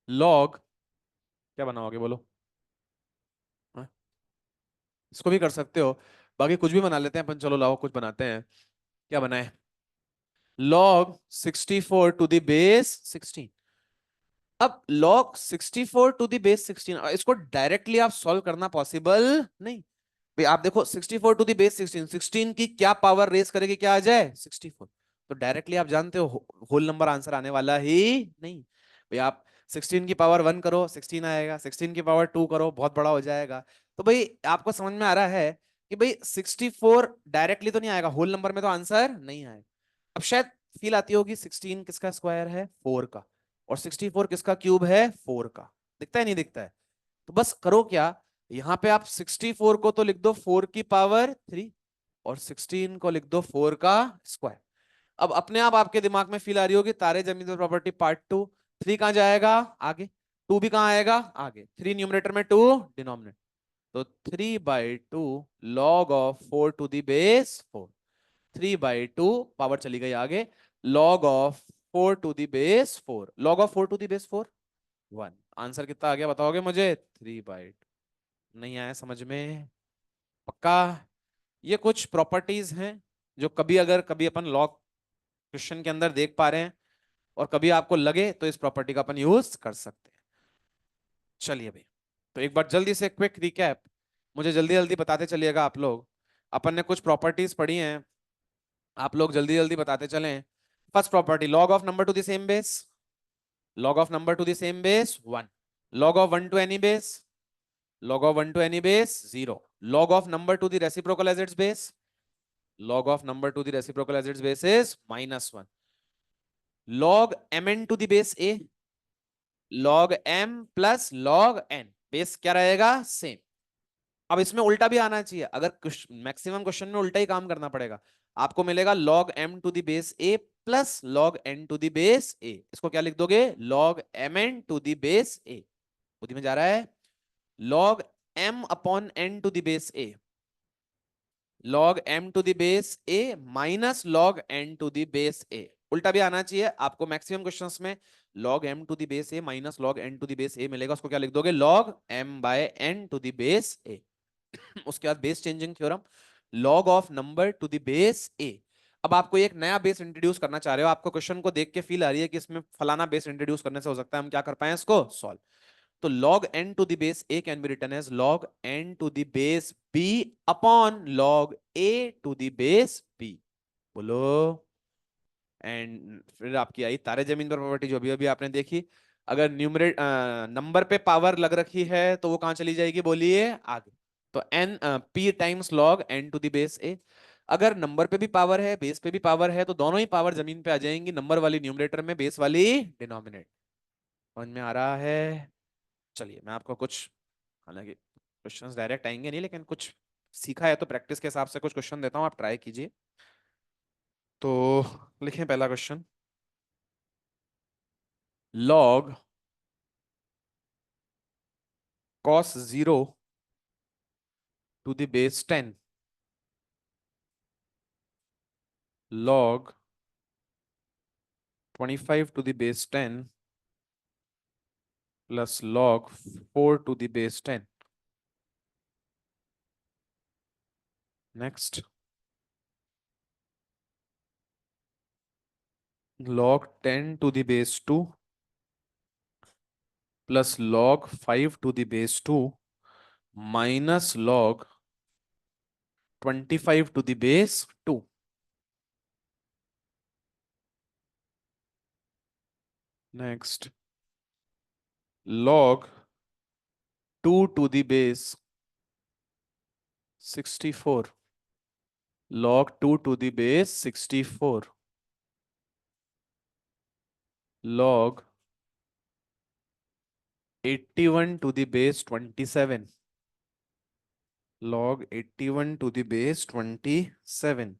लॉग, क्या बनाओगे बोलो, हाँ? इसको भी कर सकते हो, बाकी कुछ भी बना लेते हैं अपन, चलो लाओ कुछ बनाते हैं। क्या बनाए, लॉग 64 टू द बेस 16। अब log 64 टू द बेस 16, इसको डायरेक्टली आप सॉल्व करना पॉसिबल नहीं। भाई आप देखो 64 टू द बेस 16, 16 की क्या पावर रेस करेगी, क्या आ जाए 64। तो डायरेक्टली आप जानते हो होल नंबर आंसर आने वाला ही नहीं। भाई आप 16 की पावर 1 करो 16 आएगा, 16 की पावर 2 करो बहुत बड़ा हो जाएगा। तो भाई आपको समझ में आ रहा है कि भाई 64 डायरेक्टली तो नहीं आएगा, होल नंबर में तो आंसर नहीं आएगा। अब शायद फील आती होगी 16 किसका स्क्वायर है 4 का, और 64 किसका क्यूब है 4 का। दिखता है नहीं दिखता है? तो बस करो क्या, यहाँ पे आप 64 को तो लिख दो 4 की पावर 3, और 16 को लिख दो 4 का स्क्वायर। अब अपने आप आपके दिमाग में फील आ रही होगी तारे जमीन पर प्रॉपर्टी पार्ट 2, 3 कहाँ जाएगा आगे, 2 भी कहाँ आएगा आगे, 3 न्यूमरेटर में 2 डिनोमिनेटर। तो 3/2 log of 4 to the base 4, 3/2 power चली गई आगे, log of 4 to the base 4, log of 4 to the base 4 1। आंसर कितना आ गया बताओगे मुझे? 3/2। नहीं आया समझ में? पक्का? ये कुछ प्रॉपर्टीज हैं जो कभी अगर कभी अपन लॉ क्वेश्चन के अंदर देख पा रहे हैं, और कभी आपको लगे तो इस प्रॉपर्टी का अपन यूज कर सकते हैं। चलिए भाई, तो एक बार जल्दी से क्विक रिकैप, मुझे जल्दी जल्दी बताते चलिएगा आप लोग। अपन ने कुछ प्रॉपर्टीज पढ़ी हैं, आप लोग जल्दी जल्दी बताते चलें। First property, log of number to the same base, log of number to the same base 1, log of 1 to any base, log of 1 to any base 0, log of number to the reciprocal as its base, log of number to the reciprocal as its base is -1, log mn to the base a, log m plus log n, base क्या रहेगा same. अब इसमें उल्टा भी आना चाहिए, अगर maximum question में उल्टा ही काम करना पड़ेगा। आपको मिलेगा log m to the base a plus log n to the base a, इसको क्या लिख दोगे log mn to the base a। बुद्धि में जा रहा है? log m upon n to the base a, log m to the base a minus log n to the base a। उल्टा भी आना चाहिए आपको, मैक्सिमम क्वेश्चंस में log m to the base a minus log n to the base a मिलेगा, उसको क्या लिख दोगे log m by n to the base a। उसके बाद base changing theorem, log of number to the base a। अब आपको एक नया बेस इंट्रोड्यूस करना चाह रहे हो, आपको क्वेश्चन को देख के फील आ रही है कि इसमें फलाना बेस इंट्रोड्यूस करने से हो सकता है हम क्या कर पाए इसको सॉल्व। तो log n to the base a can be written as log n to the base b upon log a to the base b। बोलो। एंड फिर आपकी आई तारे जमीन पर प्रॉपर्टी जो अभी अभी आपने देखी, अगर न्यूमरेट नंबर पे पावर लग रखी है तो वो कहां चली जाएगी बोलिए आगे। तो n p times log n to the base a, अगर नंबर पे भी पावर है बेस पे भी पावर है तो दोनों ही पावर जमीन पे आ जाएंगी, नंबर वाली न्यूमरेटर में बेस वाली डिनोमिनेटर। समझ में आ रहा है? चलिए मैं आपको कुछ, हालांकि क्वेश्चंस डायरेक्ट आएंगे नहीं लेकिन कुछ सीखा है तो प्रैक्टिस के हिसाब से कुछ क्वेश्चन देता हूँ, आप ट्राई कीजिए। तो लिखें पहला question, log cos 0 to the base 10, log 25 to the base 10 plus log 4 to the base 10। Next, log 10 to the base 2 plus log 5 to the base 2 minus log 25 to the base 2। Next, log 2 to the base 64, log 2 to the base 64, log 81 to the base 27, log 81 to the base 27।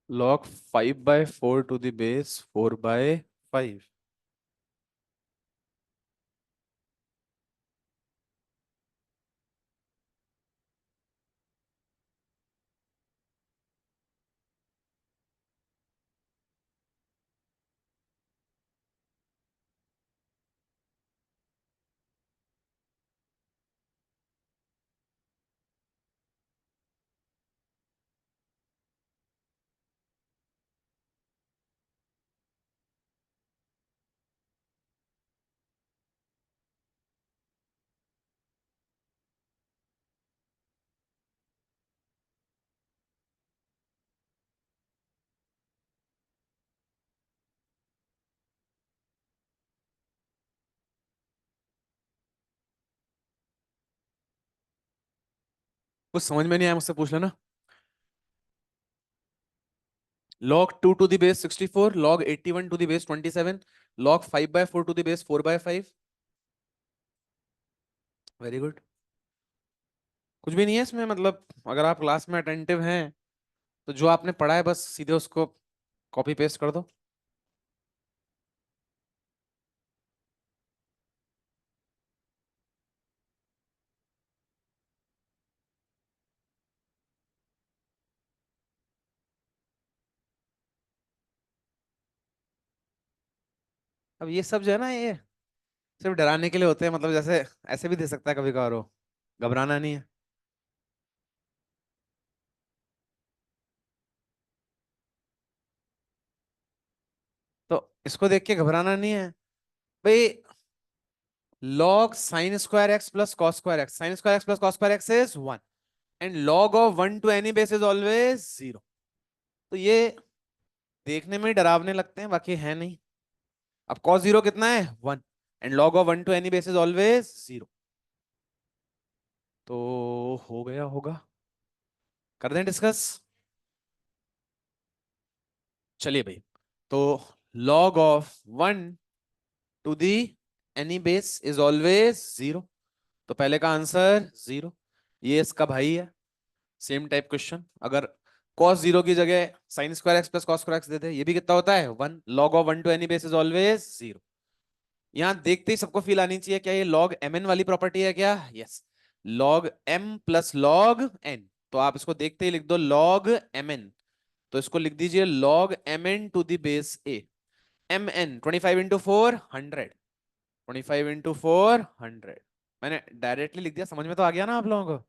log 5/4 to the base 4/5। कुछ समझ में नहीं आया मुझसे पूछ लेना। log 2 to the base 64, log 81 to the base 27, log 5 by 4 to the base 4 by 5। Very good. कुछ भी नहीं है इसमें, मतलब अगर आप क्लास में अटेंटिव हैं तो जो आपने पढ़ा है बस सीधे उसको कॉपी पेस्ट कर दो। अब ये सब जो है ना, ये सिर्फ डराने के लिए होते हैं, मतलब जैसे ऐसे भी दे सकता है कभी कभार हो, घबराना नहीं है। तो इसको देख के घबराना नहीं है भाई। log sin square x plus cos square x, sin square x plus cos square x is 1 and log of 1 to any base is always 0। तो ये देखने में ही डरावने लगते हैं, बाकी है नहीं। अब cos 0 कितना है 1 and log of 1 to any base is always 0। तो हो गया होगा, कर दें डिस्कस। चलिए भाई, तो log of 1 to the any base is always 0, तो पहले का आंसर 0। ये इसका भाई है। सेम टाइप क्वेश्चन, अगर cos 0 की जगह sin square x plus cos square x देते, ये भी कितना होता है 1, log of 1 to any base is always 0। यहां देखते ही सबको फील आनी चाहिए, क्या ये log mn वाली प्रॉपर्टी है क्या? Yes. log m plus log n, तो आप इसको देखते ही लिख दो log mn। तो इसको लिख दीजिए log mn to the base a। mn 25 into 4 100, 25 into 4 100। मैंने डायरेक्टली लिख दिया, समझ में तो आ गया ना आप लोगों को।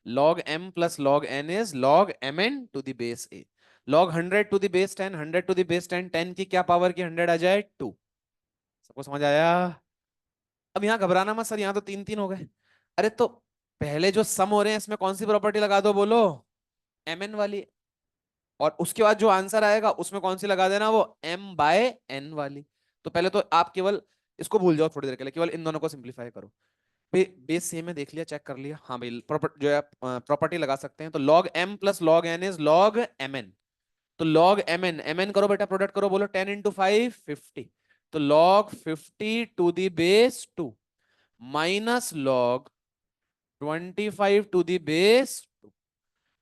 log m plus log n is log mn to the base a। log 100 to the base 10, 100 to the base 10, 10 की क्या पावर की 100 आ जाए 2। सबको समझ आया? अब यहाँ घबराना मत सर, यहाँ तो तीन तीन हो गए। अरे तो पहले जो सम हो रहे हैं इसमें कौन सी प्रॉपर्टी लगा दो बोलो? mn वाली। और उसके बाद जो आंसर आएगा उसमें कौन सी लगा देना? वो m बाय n वाली। तो पहले तो आप केवल इसको भूल जाओ थोड़ी देर के लिए, केवल इन दोनों को सिंप्लीफाई करो। बेस सेम है, देख लिया, चेक कर लिया, हाँ भाई जो है प्रॉपर्टी लगा सकते हैं। तो log m plus log n is log mn। तो log mn करो बेटा, प्रोडक्ट करो, बोलो 10 इंटू 5 50। तो log 50 to the base 2 minus log 25 to the base 2।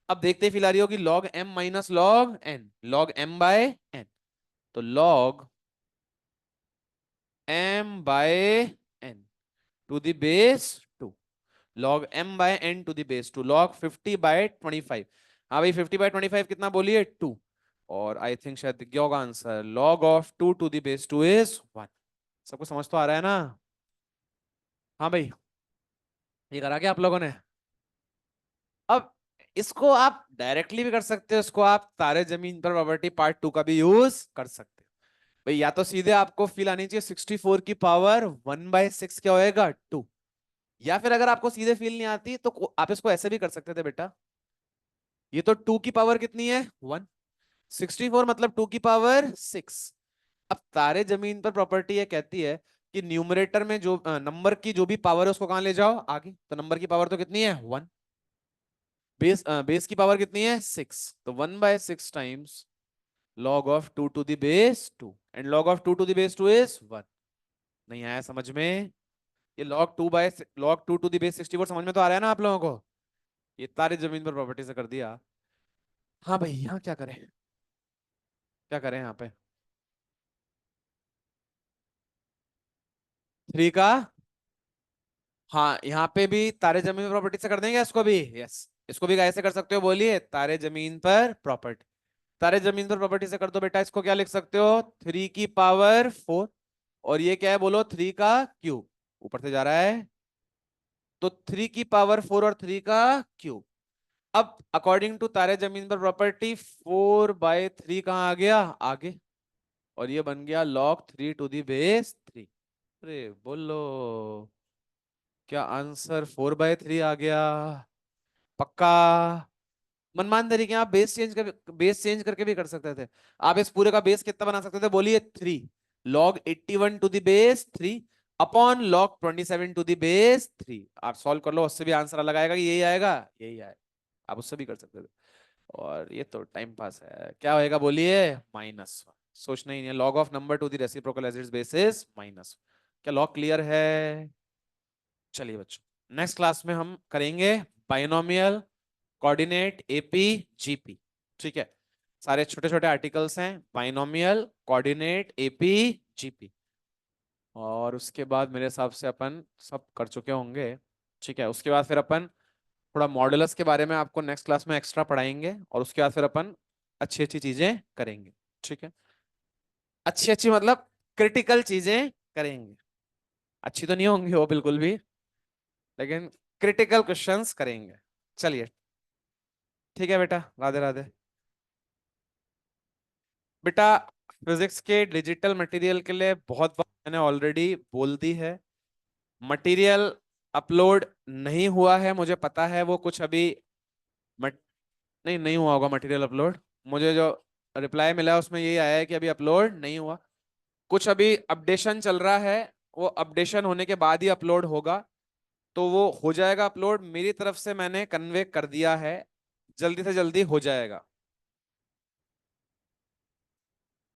अब देखते ही फिर आ रही होगी log m minus log n, log m by n। तो log m by n to the base 2, log m by n to the base 2, log 50 bye 25। हाँ भाई 50 bye 25 कितना बोलिए 2। और आई थिंक शायद दिख गया होगा answer, log of 2 to the base 2 is 1। सबको समझ तो आ रहा है ना? हाँ भाई, ये करा क्या आप लोगों ने? अब इसको आप डायरेक्टली भी कर सकते हो, इसको आप तारे जमीन पर प्रॉपर्टी पार्ट 2 का भी यूज कर सकते हो। भाई या तो सीधे आपको फील आनी चाहिए 64 की पावर 1/6 क्या होएगा 2, या फिर अगर आपको सीधे फील नहीं आती तो आप इसको ऐसे भी कर सकते थे बेटा। ये तो 2 की पावर कितनी है 1, 64 मतलब 2 की पावर 6। अब तारे जमीन पर प्रॉपर्टी ये कहती है कि न्यूमरेटर में जो नंबर की जो भी पावर है उसको कहां ले जाओ आगे। तो नंबर की पावर तो कितनी है 1, बेस की पावर कितनी है 6, तो 1/6 times log of 2 to the base 2 and log of 2 to the base 2 is 1। नहीं आया समझ में? ये log 2 टू द बेस 64 समझ में तो आ रहा है ना आप लोगों को? ये तारे जमीन पर प्रॉपर्टी से कर दिया। हाँ भाई, यहाँ क्या करें, क्या करें यहाँ पे? 3 का, हाँ यहाँ पे भी तारे जमीन पर प्रॉपर्टी से कर देंगे इसको भी। यस, इसको भी कैसे कर सकते हो बोलिए? तारे जमीन पर प्रॉपर्टी, तारे जमीन पर प्रॉपर्टी से कर दो बेटा। इसको क्या लिख सकते हो 3 की पावर 4, और ये क्या है बोलो 3 का क्यूब, ऊपर से जा रहा है। तो 3 की पावर 4 और 3 का क्यूब। अब अकॉर्डिंग टू तारे जमीन पर प्रॉपर्टी 4/3 कहाँ आ गया आगे, और ये बन गया log 3 टू दी बेस 3। अरे बोलो, क्या आंसर 4/3 आ गया? पक्का? मनमान तरीके आप बेस चेंज करके भी कर सकते थे। आप इस पूरे का बेस कितना बना सकते थे बोलिए 3, log 81 to the base 3 upon log 27 to the base 3। आप सॉल्व कर लो, उससे भी आंसर अलग आएगा कि यही आएगा, यही आएगा। आप उससे भी कर सकते थे। और ये तो टाइम पास है, क्या होएगा बोलिए, -1। सोचना ही नहीं है, log of number to the reciprocal as its basis -1। क्या लॉग क्लियर है? चलिए बच्चों, नेक्स्ट क्लास में हम करेंगे बाइनोमियल, कोऑर्डिनेट, एपी, जीपी। ठीक है, सारे छोटे छोटे आर्टिकल्स हैं, बाइनोमियल, कोऑर्डिनेट, एपी, जीपी। और उसके बाद मेरे हिसाब से अपन सब कर चुके होंगे। ठीक है, उसके बाद फिर अपन थोड़ा मॉडुलस के बारे में आपको नेक्स्ट क्लास में एक्स्ट्रा पढ़ाएंगे, और उसके बाद फिर अपन अच्छी अच्छी चीजें करेंगे। ठीक है, अच्छी अच्छी मतलब क्रिटिकल चीजें करेंगे। अच्छी तो नहीं होंगी वो बिल्कुल भी, लेकिन क्रिटिकल क्वेश्चंस करेंगे। चलिए, ठीक है बेटा, राधे राधे। बेटा, फिजिक्स के डिजिटल मटेरियल के लिए बहुत बार मैंने ऑलरेडी बोल दी है। मटेरियल अपलोड नहीं हुआ है, मुझे पता है, वो कुछ अभी मट, नहीं नहीं हुआ होगा मटेरियल अपलोड। मुझे जो रिप्लाई मिला है उसमें यही आया है कि अभी अपलोड नहीं हुआ, कुछ अभी अपडेशन चल रहा है। वो अपडेशन होने के बाद ही अपलोड होगा, तो वो हो जाएगा अपलोड। मेरी तरफ से मैंने कन्वे कर दिया है, जल्दी से जल्दी हो जाएगा।